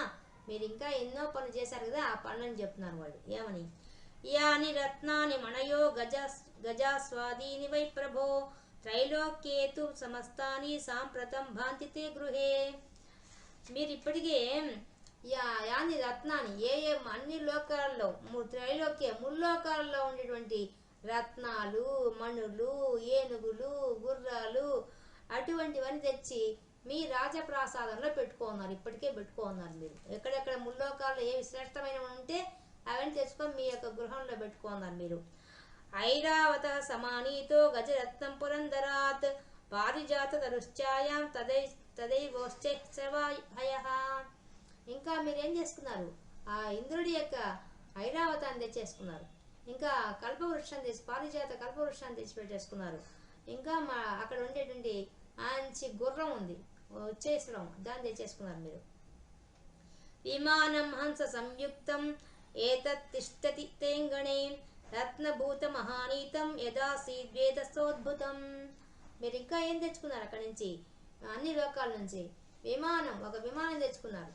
[SPEAKER 1] మీరు ఇంకా ఎన్నో పనులు చేశారు కదా, ఆ పనులని చెప్తున్నారు వాళ్ళు. ఏమని, యాని రత్నాని మణయో గజాస్వాదీని వై ప్రభో త్రైలోక్యేతు సమస్తాని సాంప్రతం భాంతితే గృహే. మీరు ఇప్పటికే యాని రత్నాన్ని ఏ ఏ అన్ని లోకాల్లో త్రైలోక్య ముల్లోకాలలో ఉండేటువంటి రత్నాలు, మణులు, ఏనుగులు, గుర్రాలు అటువంటివన్నీ తెచ్చి మీ రాజప్రాసాదంలో పెట్టుకోన్నారు. ఇప్పటికే పెట్టుకోన్నారు మీరు. ఎక్కడెక్కడ ముల్లోకాల్లో ఏవి శ్రేష్టమైనవి ఉంటే అవన్నీ తెచ్చుకొని మీ యొక్క గృహంలో పెట్టుకోన్నారు మీరు. ఐరావత సమానీతో గజరత్నం పురంధరాత్ పారిజాత తరుశ్చాయాం తదైవోశ్చైశ్రవాభయ. ఇంకా మీరేం చేసుకున్నారు, ఆ ఇంద్రుడి యొక్క ఐరావతాన్ని తెచ్చేసుకున్నారు. ఇంకా కల్పవృక్షాన్ని తెచ్చి, పారిజాత కల్పవృక్షాన్ని తెచ్చి పెట్టేసుకున్నారు. ఇంకా అక్కడ ఉండేటువంటి మంచి గుర్రం ఉంది, వచ్చేసడం, దాన్ని తెచ్చేసుకున్నారు మీరు. విమానం హంస సంయుక్తం ఏతత్ తిష్టతి తేంగణే రత్నభూత మహానీతం యదాసీద్వేదసోద్భుతం. మీరు ఇంకా ఏం తెచ్చుకున్నారు అక్కడి నుంచి, అన్ని లోకాల నుంచి విమానం, ఒక విమానం తెచ్చుకున్నారు.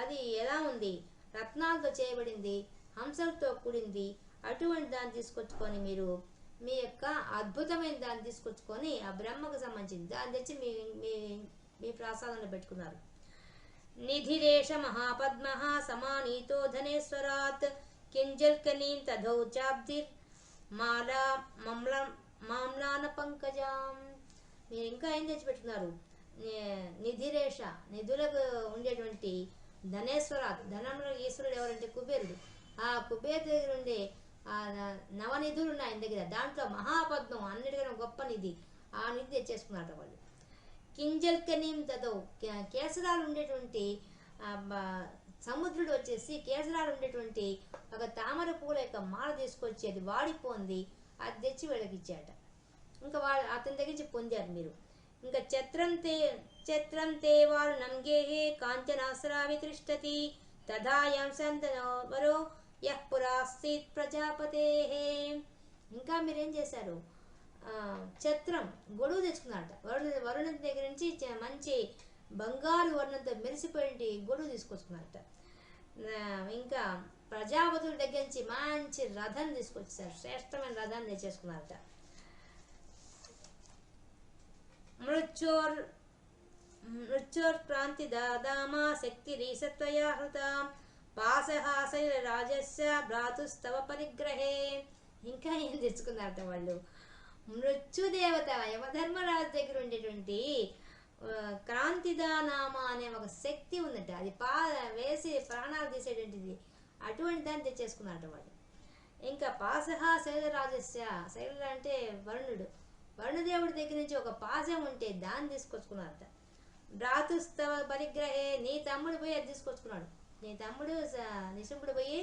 [SPEAKER 1] అది ఎలా ఉంది, రత్నాలతో చేయబడింది, హంసలతో కూడింది. అటువంటి దాన్ని తీసుకొచ్చుకొని మీరు మీ యొక్క అద్భుతమైన దాన్ని తీసుకొచ్చుకొని ఆ బ్రహ్మకు సంబంధించింది దాన్ని తెచ్చి మీ మీ మీ ప్రసాదంలో పెట్టుకున్నారు. నిధిరేష మహాపద్మ సమానీతో ధనేశ్వరాత్ కింజల్కనీం తధౌ చాబ్దిర్ మాలా మామ్లాన పంకజాం. మీరు ఇంకా ఏం తెచ్చిపెట్టుకున్నారు, నిధిరేష, నిధులకు ఉండేటువంటి ధనేశ్వరాత్, ధనంలో ఈశ్వరుడు ఎవరంటే కుబేరుడు. ఆ కుబేరు దగ్గర ఉండే ఆ నవనిధులు ఉన్నాయి ఆయన దగ్గర, దాంట్లో మహాపద్మం అన్నిటికన్నా గొప్ప నిధి, ఆ నిధి తెచ్చేసుకున్నారట వాళ్ళు. కింజల్కనీం తదో, కేసరాలు ఉండేటువంటి సముద్రుడు వచ్చేసి కేసరాలు ఉండేటువంటి ఒక తామర పూల యొక్క మాల తీసుకొచ్చి అది వాడిపోంది, అది తెచ్చి వీళ్ళకి ఇచ్చాట. ఇంకా వాళ్ళు అతని దగ్గర నుంచి పొందారు మీరు. ఇంకా చత్రం తే వారు నంగేహే కాంచనాశ్రావి తిష్టతి తథాయం సంతనోవరో యః పురాసీత్ ప్రజాపతేహే. ఇంకా మీరేం చేశారు, ఛత్రం, గొడుగు తెచ్చుకున్నారట. వరుణుడి దగ్గర నుంచి మంచి బంగారు వర్ణంతో మెరిసిపోయింటి గొడుగు తీసుకొచ్చుకున్నారట. ఇంకా ప్రజాపతుల దగ్గర నుంచి మంచి రథం తీసుకొచ్చారు, శ్రేష్టమైన రథాన్ని తెచ్చేసుకున్నారట. మృత్యోర్ ప్రాంతి దాదామా శక్తి రీసత్వయా హృత పాసహాసైల రాజస్య భ్రాతుస్తవ పరిగ్రహే. ఇంకా ఏం తెచ్చుకున్నారట వాళ్ళు, మృత్యుదేవత యమధర్మరాజు దగ్గర ఉండేటువంటి క్రాంతిదానామా అనే ఒక శక్తి ఉందట, అది వేసి ప్రాణాలు తీసేటువంటిది, అటువంటి దాన్ని తెచ్చేసుకున్నారట వాళ్ళు. ఇంకా పాసహా శైలరాజస్య, శైల అంటే వరుణుడు, వరుణదేవుడి దగ్గర నుంచి ఒక పాశం ఉంటే దాన్ని తీసుకొచ్చుకున్నారట. భ్రాతుస్తవ పరిగ్రహే, నీ తమ్ముడు పోయి అది తీసుకొచ్చుకున్నాడు. నీ తమ్ముడు నిశుంభుడు పోయి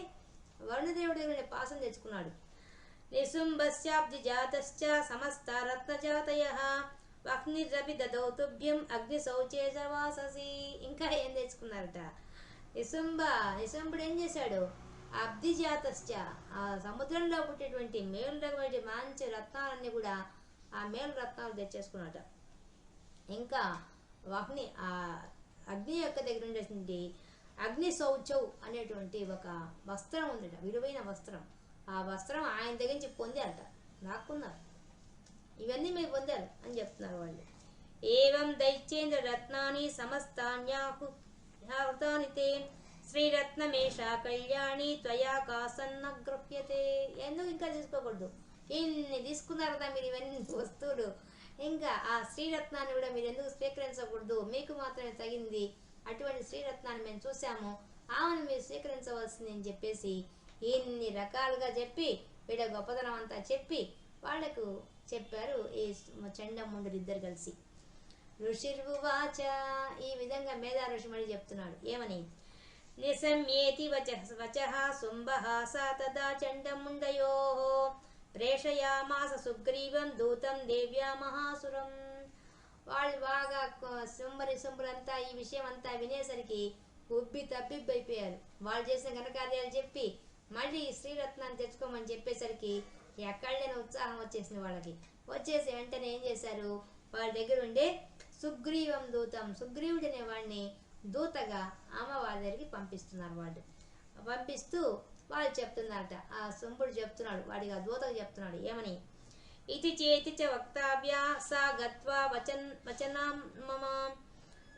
[SPEAKER 1] వరుణదేవుడి దగ్గర పాశం తెచ్చుకున్నాడు. నిశుంభస్యాబ్ది జాతశ్చ సమస్త రత్నజాతయః వహ్నిరపి దదౌ తుభ్యం అగ్ని శౌచే సవాససి. ఇంకా ఏం తెచ్చుకున్నారట, నిశుంభుడు ఏం చేశాడు, అబ్ది జాతశ్చ, ఆ సముద్రంలో పుట్టేటువంటి మేలుటువంటి మంచి రత్నాలన్నీ కూడా ఆ మేలు రత్నాలు తెచ్చేసుకున్నాట. ఇంకా వహ్ని, ఆ అగ్ని యొక్క దగ్గర ఉండేటువంటి అగ్ని శౌచౌ అనేటువంటి ఒక వస్త్రం ఉందట, విలువైన వస్త్రం. ఆ వస్త్రం ఆయన దగ్గర నుంచి పొందారట, రాక్కున్నారు. ఇవన్నీ మీరు పొందారు అని చెప్తున్నారు వాళ్ళు. ఏవం దైత్యేంద్ర రత్నాని సమస్తాన్యాహృతాని తే శ్రీరత్నమేషా కళ్యాణి త్వయా కాసన్న గృహ్యతే. ఎందుకు ఇంకా తీసుకోకూడదు, ఇన్ని తీసుకున్నారు కదా మీరు ఇవన్నీ వస్తువులు, ఇంకా ఆ శ్రీరత్నాన్ని కూడా మీరు ఎందుకు స్వీకరించకూడదు, మీకు మాత్రమే తగింది అటువంటి శ్రీరత్నాన్ని మేము చూసాము, ఆమెను మీరు స్వీకరించవలసింది అని చెప్పేసి ఇన్ని రకాలుగా చెప్పి వీడ గొప్పతనం అంతా చెప్పి వాళ్లకు చెప్పారు ఈ చండముండులు ఇద్దరు కలిసి. ఋషిర్వాచ, ఈ విధంగా మేధా ఋషి మళ్ళీ చెప్తున్నాడు ఏమని, నిశమ్యేతి వచః శుంభః సా తదా చండముండయోః ప్రేషయామాస సుగ్రీవం దూతం దేవ్యా మహాసురం. వాళ్ళు బాగా శుంభులంతా ఈ విషయం అంతా వినేసరికి ఉబ్బి తబ్బిబ్బైపోయారు. వాళ్ళు చేసిన ఘనకార్యాలు చెప్పి మళ్ళీ శ్రీరత్నాన్ని తెచ్చుకోమని చెప్పేసరికి ఎక్కడ లేని ఉత్సాహం వచ్చేసింది వాళ్ళకి. వచ్చేసి వెంటనే ఏం చేశారు, వాళ్ళ దగ్గర ఉండే సుగ్రీవం దూతం, సుగ్రీవుడు అనే వాడిని దూతగా అమ్మవారి దగ్గరికి పంపిస్తున్నారు. వాళ్ళు పంపిస్తూ వాళ్ళు చెప్తున్నారట, ఆ శంభుడు చెప్తున్నాడు, వాడికి ఆ దూతకు చెప్తున్నాడు ఏమని, ఇతి చేతి చ వక్తవ్య సా గత్వా వచనం మమ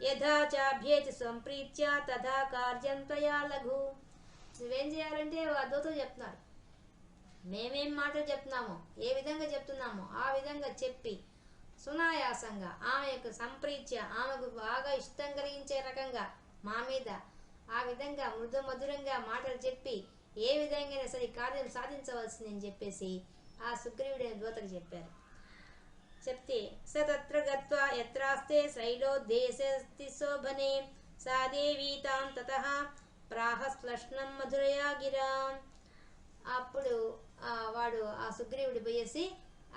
[SPEAKER 1] యథా చాభ్యేతి సంప్రీత్య తథా కార్యం త్వయా లఘు. నువ్వేం చేయాలంటే ఆ దూతకు చెప్తున్నారు, మేమేం మాటలు చెప్తున్నామో, ఏ విధంగా చెప్తున్నామో ఆ విధంగా చెప్పి సునాయాసంగా ఆమె యొక్క సంప్రీత్య, ఆమెకు బాగా ఇష్టం కలిగించే రకంగా మా మీద ఆ విధంగా మృదు మధురంగా మాటలు చెప్పి ఏ విధంగా సరే కార్యం సాధించవలసిందని చెప్పేసి ఆ సుగ్రీవుడైన దూతకు చెప్పారు. చెప్తే స తత్ర గత్వా యత్రాస్తే శైలోద్దేశస్తి శోభనే సా దేవీ తాం తతః ప్రాహ స్ప్లష్నం మధురయా గిరా. అప్పుడు వాడు ఆ సుగ్రీవుడు పోయేసి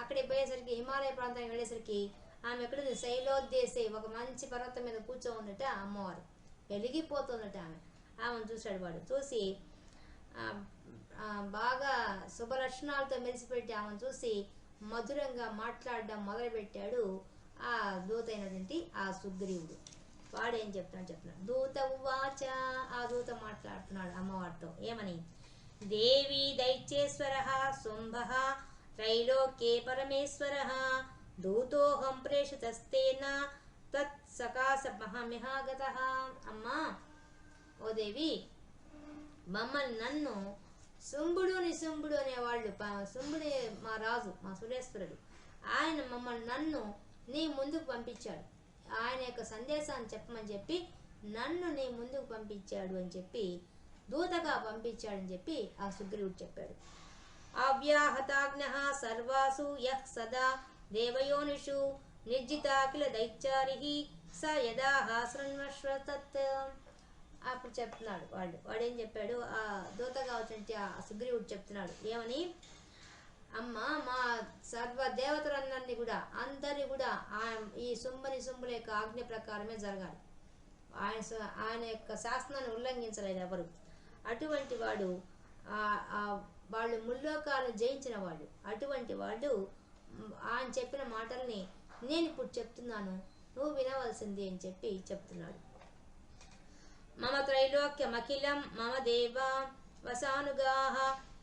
[SPEAKER 1] అక్కడికి పోయేసరికి హిమాలయ ప్రాంతానికి వెళ్ళేసరికి ఆమె ఎక్కడుంది, శైలోద్దేశే ఒక మంచి పర్వతం మీద కూర్చో ఉన్నట అమ్మవారు, వెలిగిపోతున్నట ఆమెను చూశాడు. వాడు చూసి బాగా శుభలక్షణాలతో మెరిసిపెట్టి ఆమెను చూసి మధురంగా మాట్లాడడం మొదలుపెట్టాడు ఆ దూతైనటువంటి ఆ సుగ్రీవుడు. వాడేం చెప్తున్నాడు, దూత ఉవాచ, ఆ దూత మాట్లాడుతున్నాడు అమ్మవారితో ఏమని, దేవి దైత్యేశ్వర శుంభ త్రైలోక్యే పరమేశ్వర దూతోహం ప్రేషితస్తేన తత్ సకాశమహమిహాగత. అమ్మా ఓ దేవి, మమ్మల్ని నన్ను శుంభుడు నిశుంభుడు అనేవాళ్ళు, శుంభుడే మా రాజు, మా సురేశ్వరుడు, ఆయన మమ్మల్ని నన్ను నీ ముందుకు పంపించాడు, ఆయన యొక్క సందేశాన్ని చెప్పమని చెప్పి నన్ను నీ ముందుకు పంపించాడు అని చెప్పి, దూతగా పంపించాడని చెప్పి ఆ సుగ్రీవుడు చెప్పాడు. అవ్యాహతాజ్ఞ సర్వాసు యః సదా దేవయోనిషు నిర్జితాఖిల దైత్యారిహి స యదా హాసృణ్వశ్వతత్. అప్పుడు చెప్తున్నాడు వాడేం చెప్పాడు, ఆ దూతగా వచ్చినట్టు ఆ సుగ్రీవుడు చెప్తున్నాడు ఏమని, అమ్మ మా సర్వ దేవతలందరినీ కూడా అందరి కూడా ఈ శుంభుల యొక్క ఆజ్ఞ ప్రకారమే జరగాలి, ఆయన యొక్క శాసనాన్ని ఉల్లంఘించలేదు ఎవరు. అటువంటి వాడు వాళ్ళు ముల్లోకాలను జయించిన వాళ్ళు, అటువంటి వాళ్ళు ఆయన చెప్పిన మాటల్ని నేను ఇప్పుడు చెప్తున్నాను, నువ్వు వినవలసింది అని చెప్పి చెప్తున్నాడు. మమ త్రైలోక్యమఖిలం మమ దేవా వసానుగాః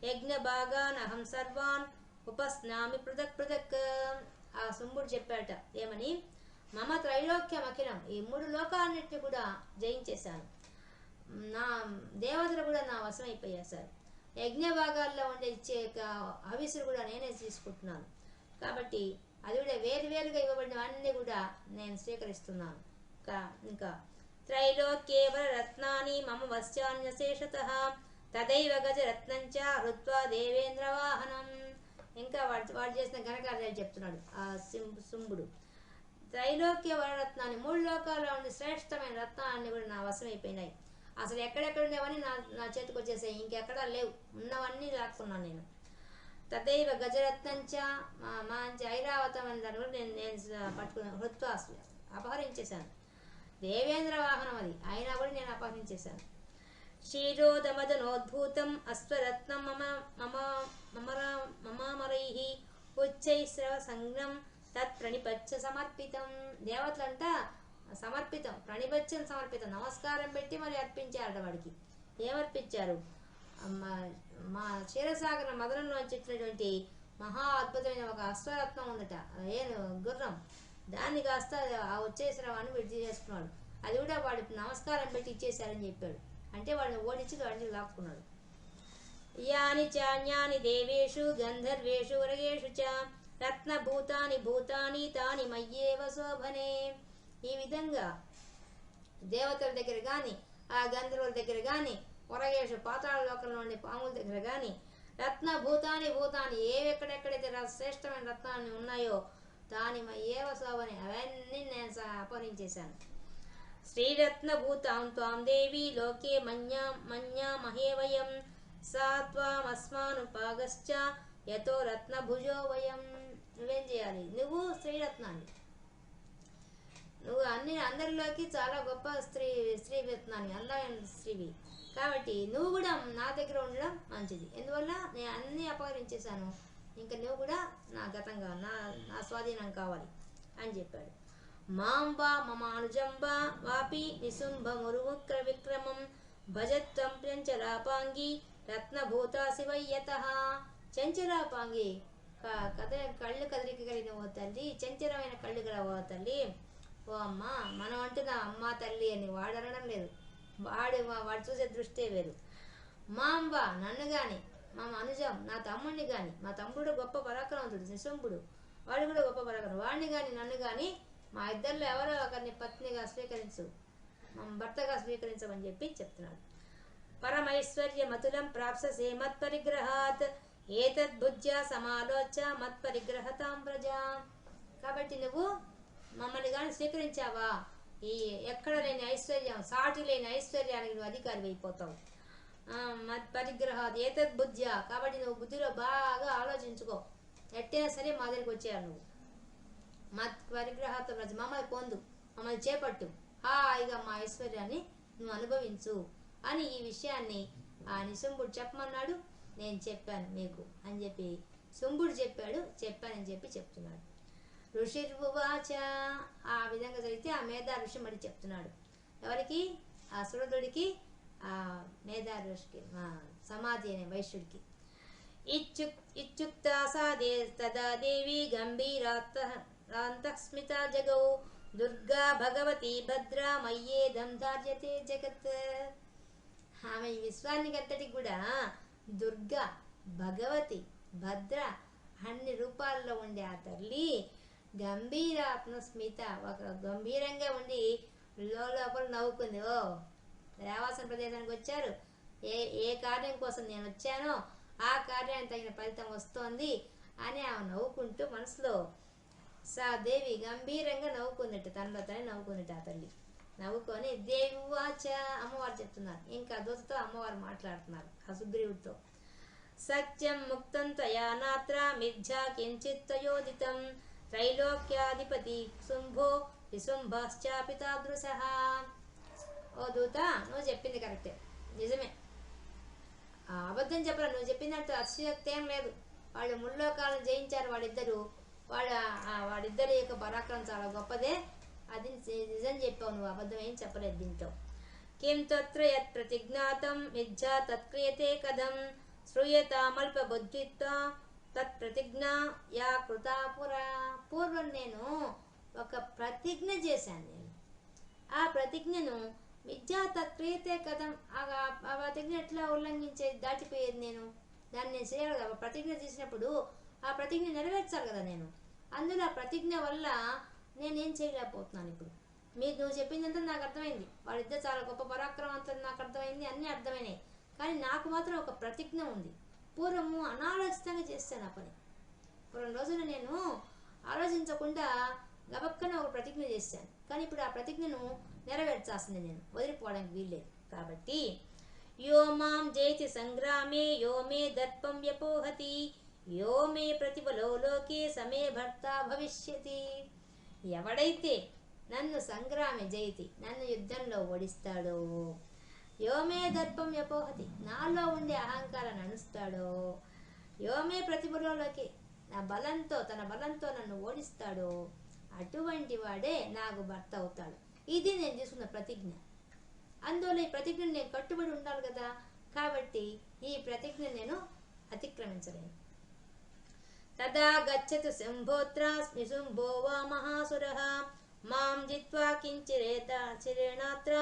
[SPEAKER 1] యజ్ఞభాగానహం సర్వాన్ ఉపస్నామి పృథక్ పృథక్. ఆ శుంభుడు చెప్పాట ఏమని, మమ త్రైలోక్యమఖిలం, ఈ 3 లోకాలన్నింటినీ కూడా జయించేశాను, నా దేవతలు కూడా నా వశమైపోయారు సార్, యజ్ఞ భాగాల్లో ఉండే ఇచ్చే హవిస్సులు కూడా నేనే తీసుకుంటున్నాను, కాబట్టి అది కూడా వేరువేరుగా ఇవ్వబడినవన్నీ కూడా నేను స్వీకరిస్తున్నాను. ఇంకా త్రైలోక్యే వరరత్నాని మమ వశ్చాన్యశేషతః తదైవ గజరత్నంచ హృత్వా దేవేంద్ర వాహనం. ఇంకా వాడు చేసిన ఘనకార్యాలు చెప్తున్నాడు ఆ శుంభుడు. త్రైలోక్య వరరత్నాన్ని, 3 లోకాల్లో ఉండే శ్రేష్టమైన రత్నాలన్నీ కూడా నా వశమైపోయినాయి, అసలు ఎక్కడెక్కడ ఉండేవన్నీ నా చేతికి వచ్చేసాయి, ఇంకెక్కడా లేవు, ఉన్నవన్నీ లాక్కున్నాను నేను. తదైవ గజరత్నంచ మంచి ఐరావతం అని దాన్ని కూడా నేను పట్టుకున్నాను, హృత్వా అపహరించేశాను, దేవేంద్ర వాహనం అది అయినా కూడా నేను అపహరించేశాను. క్షీరోదమదనోద్భూతం అశ్వరత్నం మమామరైః ఉచ్చైశ్రవ సంజ్ఞం తత్ ప్రణిపచ్చ సమర్పితం. దేవతలంట సమర్పితం, ప్రణిపచ్చం సమర్పితం, నమస్కారం పెట్టి మరి అర్పించారట. వాడికి ఏమర్పించారు, మా క్షీరసాగర మదనంలో చెప్పినటువంటి మహా అద్భుతమైన ఒక అశ్వరత్నం ఉందట, గుర్రం, దాన్ని కాస్త ఆ ఉచ్చైశ్రవాన్ని విడిచి చేసుకున్నాడు, అది కూడా వాడు నమస్కారం పెట్టి ఇచ్చేశారని చెప్పాడు. అంటే వాడిని ఓడించి వాడిని లాక్కున్నాడు. యాని చాన్యాని దేవేషు గంధర్వేషు వరగేషు చ రత్నభూతాని భూతాని తాని మయ్యేవ శోభనే. ఈ విధంగా దేవతల దగ్గర కానీ, ఆ గంధర్వుల దగ్గర కానీ, వరగేషు పాతాళ లోకంలో ఉండే పాముల దగ్గర కానీ, రత్నభూతాని భూతాని ఎక్కడెక్కడైతే శ్రేష్టమైన రత్నాన్ని ఉన్నాయో దాని మయ్యేవ శోభనే, అవన్నీ నేను అపహరించేశాను. శ్రీరత్నభూతాం త్వాం దేవి లోకే మన్యామహే వయం సా త్వామస్మానుపాగశ్చ యతో రత్నభుజో వయం. నువ్వేం చేయాలి, నువ్వు శ్రీరత్నాన్ని, నువ్వు అందరిలోకి చాలా గొప్ప స్త్రీ విత్తనాన్ని, అందమైన స్త్రీవి, కాబట్టి నువ్వు కూడా నా దగ్గర ఉండడం మంచిది. ఎందువల్ల నేను అన్నీ అపహరించేశాను, ఇంకా నువ్వు కూడా నా గతంగా నా స్వాధీనం కావాలి అని చెప్పాడు. మాంబా మమానుజంబా వాపి నిశుంభమురుముక్ర విక్రమం భజత్వం చంచలాపాంగి రత్నభూత శివయ్యత. చంచలాపాంగి, కళ్ళు కదిలిక కలిగిన ఓ తల్లి, చంచలమైన కళ్ళు గల ఓ తల్లి, ఓ అమ్మ, మనం అంటున్నా అమ్మ తల్లి అని, వాడు అనడం లేదు, వాడు చూసే దృష్టే వేరు. మాంబ, నన్ను కానీ, మా అనుజం నా తమ్ముడిని కానీ, మా తమ్ముడు గొప్ప పరాక్రమంతుడు నిశుంభుడు, వాడు కూడా గొప్ప పరాక్రమం, వాడిని కానీ నన్ను కానీ మా ఇద్దరిలో ఎవరో ఒకరిని పత్నిగా స్వీకరించు, మా భర్తగా స్వీకరించమని చెప్పి చెప్తున్నాడు. పరమైశ్వర్య మతులం ప్రాప్ససే మత్పరిగ్రహాత్ ఏతద్బుద్ధ్యా సమాలోచ్య మత్పరిగ్రహతాం ప్రజా. కాబట్టి నువ్వు మమ్మల్ని కానీ స్వీకరించావా, ఈ ఎక్కడ లేని ఐశ్వర్యం, సాటి లేని ఐశ్వర్యానికి నువ్వు అధికారి అయిపోతావు. మత్పరిగ్రహాత్ ఏతద్బుద్ధ్యా, కాబట్టి నువ్వు బుద్ధిలో బాగా ఆలోచించుకో, ఎట్టైనా సరే మా దగ్గరికి వచ్చావు నువ్వు. మత్పరిగ్రహాత ప్రజ, మమ్మల్ని పొందు, మమ్మల్ని చేపట్టు, హాయిగా మా ఐశ్వర్యాన్ని నువ్వు అనుభవించు అని ఈ విషయాన్ని ఆ నిశుంభుడు చెప్పమన్నాడు. నేను చెప్పాను మీకు అని చెప్పి శుంభుడు చెప్పానని చెప్పి చెప్తున్నాడు. ఋషిర్వాచ, ఆ విధంగా జరిగితే ఆ మేధా ఋషి మరి చెప్తున్నాడు. ఎవరికి? ఆ సురదుడికి, ఆ మేధా ఋషికి, సమాధి అనే వైశ్యుడికి. ఇత్యుక్తా సా తదా దేవి గంభీరాంతఃస్మిత జగౌ దుర్గా భగవతి భద్రా మయ్యేదం ధార్యతే జగత్. ఆమె విశ్వానికంతటికి కూడా దుర్గా, భగవతి, భద్ర అన్ని రూపాల్లో ఉండే ఆ తల్లి గంభీరాత్మ స్మిత, ఒక గంభీరంగా ఉండి లోపల నవ్వుకుంది. ఓ, దేవాసన ప్రదేశానికి వచ్చారు, ఏ కార్యం కోసం నేను వచ్చానో ఆ కార్యానికి తగిన ఫలితం వస్తోంది అని ఆమె నవ్వుకుంటూ మనసులో దేవి గంభీరంగా నవ్వుకుందట, తనలో తనే నవ్వుకుందట. ఆ తల్లి నవ్వుకొని దేవి వాచ, అమ్మవారు చెప్తున్నారు. ఇంకా దూతతో అమ్మవారు మాట్లాడుతున్నారు ఆ సుగ్రీవుడితో. సత్యం ముక్తం తయా నాత్ర మిథ్యా కించిత్ తయోదితం త్రైలోక్యాధిపతి శుంభో విశుంభశ్చాపి తాదృశః. ఓ దూత, నువ్వు చెప్పింది కరెక్టే, నిజమే, అబద్ధం చెప్పరా, నువ్వు చెప్పిందంటే అతిశయోక్తి ఏం లేదు. వాళ్ళు ముల్లోకాలను జయించారు వాడిద్దరి యొక్క పరాక్రమం చాలా గొప్పదే, అది నిజం చెప్పావు నువ్వు, అబద్ధం ఏం చెప్పలేదు దీంతో. కిం తత్ర యత్ ప్రతిజ్ఞాతం మిథ్యా తత్క్రియతే కథం శ్రూయతామల్ప బుద్ధిత్వ తత్ ప్రతిజ్ఞ యా కృతా పూర్వం నేను ఒక ప్రతిజ్ఞ చేశాను. నేను ఆ ప్రతిజ్ఞను మిథ్యా తత్క్రియతే కథం, ఆ ప్రతిజ్ఞ ఎట్లా దాటిపోయేది నేను, దాన్ని నేను చేయాలి కదా. ప్రతిజ్ఞ చేసినప్పుడు ఆ ప్రతిజ్ఞ నెరవేర్చాలి కదా నేను. అందులో ఆ ప్రతిజ్ఞ వల్ల నేనేం చేయలేకపోతున్నాను. ఇప్పుడు నువ్వు చెప్పిందంతా నాకు అర్థమైంది, వాడిద్దరు చాలా గొప్ప పరాక్రమంతో నాకు అర్థమైంది, అన్నీ అర్థమైనాయి, కానీ నాకు మాత్రం ఒక ప్రతిజ్ఞ ఉంది. పూర్వము అనాలోచితంగా చేస్తాను ఆ పని. పూర్వం రోజున నేను ఆలోచించకుండా గబక్కన ఒక ప్రతిజ్ఞ చేశాను, కానీ ఇప్పుడు ఆ ప్రతిజ్ఞను నెరవేర్చాల్సింది, నేను వదిలిపోవడానికి వీల్లేదు. కాబట్టి యో మాం జయతి సంగ్రామే యో మే దర్పం వ్యపోహతి యో మే ప్రతిఫలో లోకే సమే భర్త భవిష్యతి. ఎవడైతే నన్ను సంగ్రామే జయతి, నన్ను యుద్ధంలో ఓడిస్తాడో, యోమే దర్పం వ్యపోహతి, నాలో ఉండే అహంకారాన్ని అణుస్తాడో, యోమే ప్రతిఫలోలోకి, తన బలంతో నన్ను ఓడిస్తాడో, అటువంటి వాడే నాకు భర్త అవుతాడు. ఇది నేను తీసుకున్న ప్రతిజ్ఞ. అందువల్ల ఈ ప్రతిజ్ఞను నేను కట్టుబడి ఉండాలి కదా, కాబట్టి ఈ ప్రతిజ్ఞ నేను అతిక్రమించలేను. తదా గచ్చతు శంభోత్ర నిశుంభో వా మహాసురః మాం జిత్వా కించిరేణాత్ర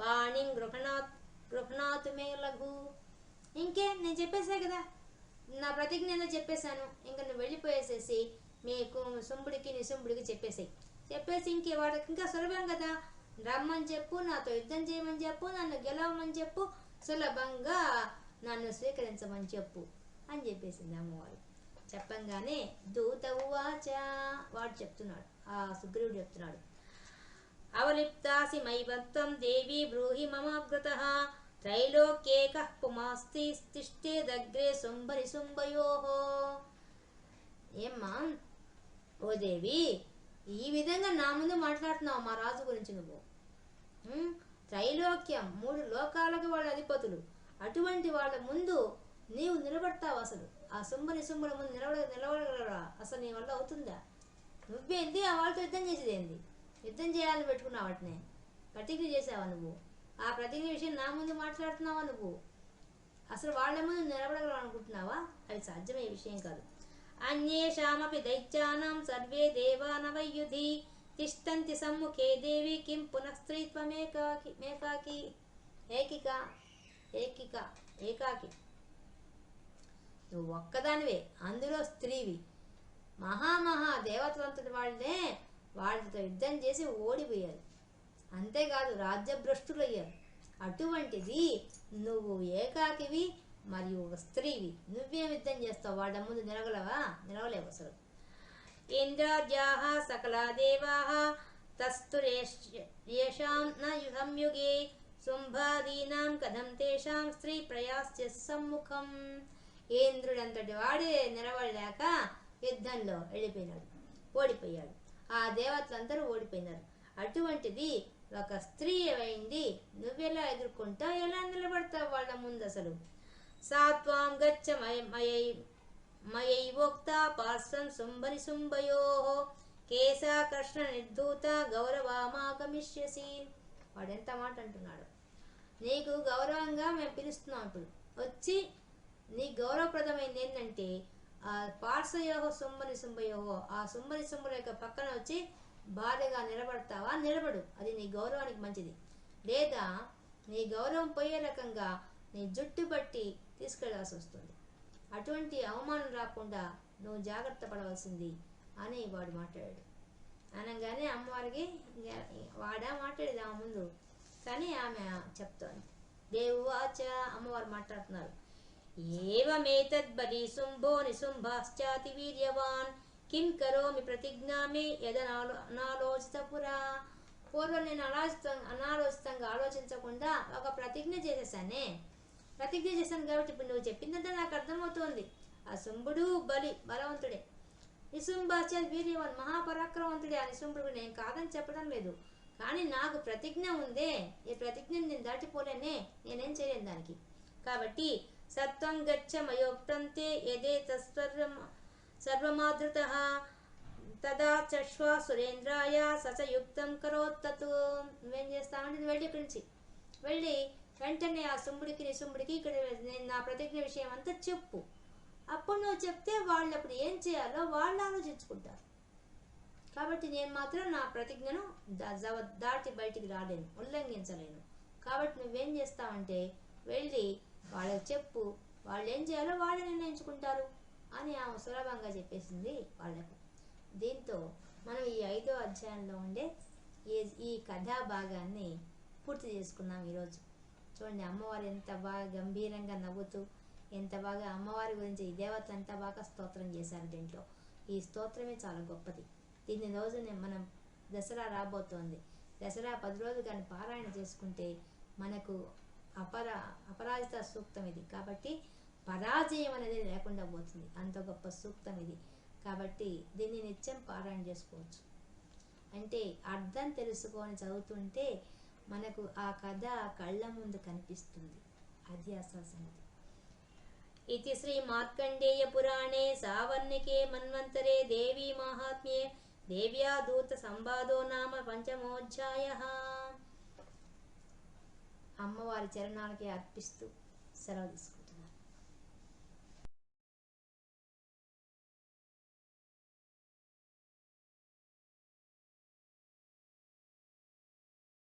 [SPEAKER 1] పాణిం గృహణాతు మే లఘు. ఇంకే నేను చెప్పేసా కదా, నా ప్రతిజ్ఞ ఏదో చెప్పేశాను, ఇంకా నువ్వు వెళ్ళిపోయేసేసి మీకు శుంభుడికి నిశుంభుడికి చెప్పేసి ఇంకే వాడికి ఇంకా సులభం కదా, రమ్మని చెప్పు, నాతో యుద్ధం చేయమని చెప్పు, నన్ను గెలవమని చెప్పు, సులభంగా నన్ను స్వీకరించమని చెప్పు అని చెప్పేసింది అమ్మవారు. చెప్పంగానే దూత ఉవాచ, వాడు చెప్తున్నాడు, ఆ సుగ్రీవుడు చెప్తున్నాడు. అవలిప్తాసి మైవత్వం దేవి బ్రూహి మమాగ్రతః త్రైలోక్యేకః పుమాస్తి తిష్ఠే దగ్రే శుంభరి శుంభయోః. ఏమ్మా, ఓ దేవి, ఈ విధంగా నా ముందు మాట్లాడుతున్నావు మా రాజు గురించి నువ్వు. త్రైలోక్యం 3 లోకాలకు వాళ్ళ అధిపతులు, అటువంటి వాళ్ళ ముందు నీవు నిలబడతావు? అసలు ఆ శుంభుల ముందు నిలబడగలరా? అసలు నీ వల్ల అవుతుందా? నువ్వేంది ఆ వాళ్ళతో యుద్ధం చేసేది ఏంది? యుద్ధం చేయాలని పెట్టుకున్నావు, వాటినే ప్రతిజ్ఞ చేసావా నువ్వు? ఆ ప్రతిజ్ఞ విషయం నా ముందు మాట్లాడుతున్నావా నువ్వు? అసలు వాళ్ళ ముందు నిలబడగలవు అనుకుంటున్నావా? అది సాధ్యమయ్యే విషయం కాదు. అన్యేషామపి దైత్యానాం సర్వే దేవానవయుధి తిష్టంతి సమ్ముఖే దేవి కిం పునః స్త్రీత్వమేకాకి మేకాకి ఏకాకి. నువ్వు ఒక్కదానివే, అందులో స్త్రీవి. మహా దేవతలంతటి వాళ్ళతో యుద్ధం చేసి ఓడిపోయారు. అంతేకాదు రాజ్యభ్రష్టులయ్యారు. అటువంటిది నువ్వు ఏకాకివి మరియు స్త్రీవి, నువ్వేం యుద్ధం చేస్తావు? వాళ్ళ ముందు నిలవలేవు అసలు. ఇంద్రాజ్యాః సకలా దేవాః తస్తురేషాం న సంయుగే శుంభాదీనాం కథం తేషాం స్త్రీ ప్రయాస్య సమ్ముఖం. ఇంద్రుడంతటి వాడే నిలవలేక యుద్ధంలో ఓడిపోయాడు. ఆ దేవతలందరూ ఓడిపోయినారు. అటువంటిది ఒక స్త్రీ అయింది, నువ్వెలా ఎదుర్కొంటావు? ఎలా నిలబడతావు వాళ్ళ ముందు అసలు? సాత్వాం గచ్చ మయైవోక్త పార్శ్వం శుంభయోః కేశా కృష్ణ నిర్ధూత గౌరవామాగమిష్యసి. వాడెంత మాట అంటున్నాడు. నీకు గౌరవంగా మేము పిలుస్తున్నాం, ఇప్పుడు వచ్చి నీ గౌరవప్రదమైంది ఏంటంటే ఆ పార్శ్వయోహ శుంభయోహో, ఆ శుంభుల యొక్క పక్కన వచ్చి భార్యగా నిలబడతావా? నిలబడు, అది నీ గౌరవానికి మంచిది. లేదా నీ గౌరవం పోయే రకంగా నీ జుట్టు బట్టి తీసుకెళ్లాల్సి వస్తుంది. అటువంటి అవమానం రాకుండా నువ్వు జాగ్రత్త పడవలసింది అని వాడు మాట్లాడాడు. అనగానే అమ్మవారికి వాడా మాట్లాడేది ఆమె ముందు, కానీ ఆమె చెప్తోంది. దేవాచ, అమ్మవారు మాట్లాడుతున్నారు. ఏవమేతద్బలి శుంభో నిశుంభాశ్చాతి వీర్యవాన్ కిం కరోమి ప్రతిజ్ఞామి యదనాలోచిత పురా. పూర్వం నేను అనాలోచితంగా ఆలోచించకుండా ఒక ప్రతిజ్ఞ చేశాను కాబట్టి ఇప్పుడు నువ్వు చెప్పిందంటే నాకు అర్థమవుతోంది. ఆ శుంభుడు బలవంతుడే, నిశుంభాశ్చాతి వీర్యవాన్ మహాపరాక్రమవంతుడే. ఆ నిశుంభుడు నేను కాదని చెప్పడం లేదు, కానీ నాకు ప్రతిజ్ఞ ఉందే, ఈ ప్రతిజ్ఞను నేను దాటిపోలేనే, నేనేం చేయలేను దానికి. కాబట్టి సత్వం గచ్చ మయోక్తంతే యదే సర్వమాదృతః తదా చశ్వా సురేంద్రాయ సచయుక్తం కరోత్తతు. నువ్వేం చేస్తావంటే నువ్వు వెళ్ళి ఇక్కడి నుంచి వెళ్ళి వెంటనే ఆ శుంభుడికి నిశుంభుడికి ఇక్కడ నేను నా ప్రతిజ్ఞ విషయం అంతా చెప్పు. అప్పుడు నువ్వు చెప్తే వాళ్ళు అప్పుడు ఏం చేయాలో వాళ్ళు ఆలోచించుకుంటారు. కాబట్టి నేను మాత్రం నా ప్రతిజ్ఞను దాటి బయటికి రాలేను, ఉల్లంఘించలేను. కాబట్టి నువ్వేం చేస్తావంటే వెళ్ళి వాళ్ళకి చెప్పు, వాళ్ళు ఏం చేయాలో వాళ్ళు నిర్ణయించుకుంటారు అని ఆమె సులభంగా చెప్పేసింది వాళ్లకు. దీంతో మనం ఈ 5వ అధ్యాయంలో ఉండే ఈ కథా భాగాన్ని పూర్తి చేసుకున్నాం ఈరోజు. చూడండి, అమ్మవారు ఎంత బాగా గంభీరంగా నవ్వుతూ ఎంత బాగా అమ్మవారి గురించి ఈ దేవతలు ఎంత బాగా స్తోత్రం చేశారు. దీంట్లో ఈ స్తోత్రమే చాలా గొప్పది. దీన్ని రోజు మనం దసరా రాబోతోంది. దసరా 10 రోజులు కానీ పారాయణ చేసుకుంటే మనకు అపరాజిత సూక్తం ఇది. కాబట్టి పరాజయం అనేది లేకుండా పోతుంది, అంత గొప్ప సూక్తం ఇది. కాబట్టి దీన్ని నిత్యం పారాయణ చేసుకోవచ్చు. అంటే అర్థం తెలుసుకొని చదువుతుంటే మనకు ఆ కథ కళ్ళ ముందు కనిపిస్తుంది. అది అసలు సంగతి. इति श्री मार्कंडेय पुराणे सावर्णिके मन्वन्तरे देवी माहात्म्ये देव्या दूत संवादो नाम पंचमोऽध्यायः. అమ్మవారి చరణాలకి అర్పిస్తూ సెలవు తీసుకుంటాం.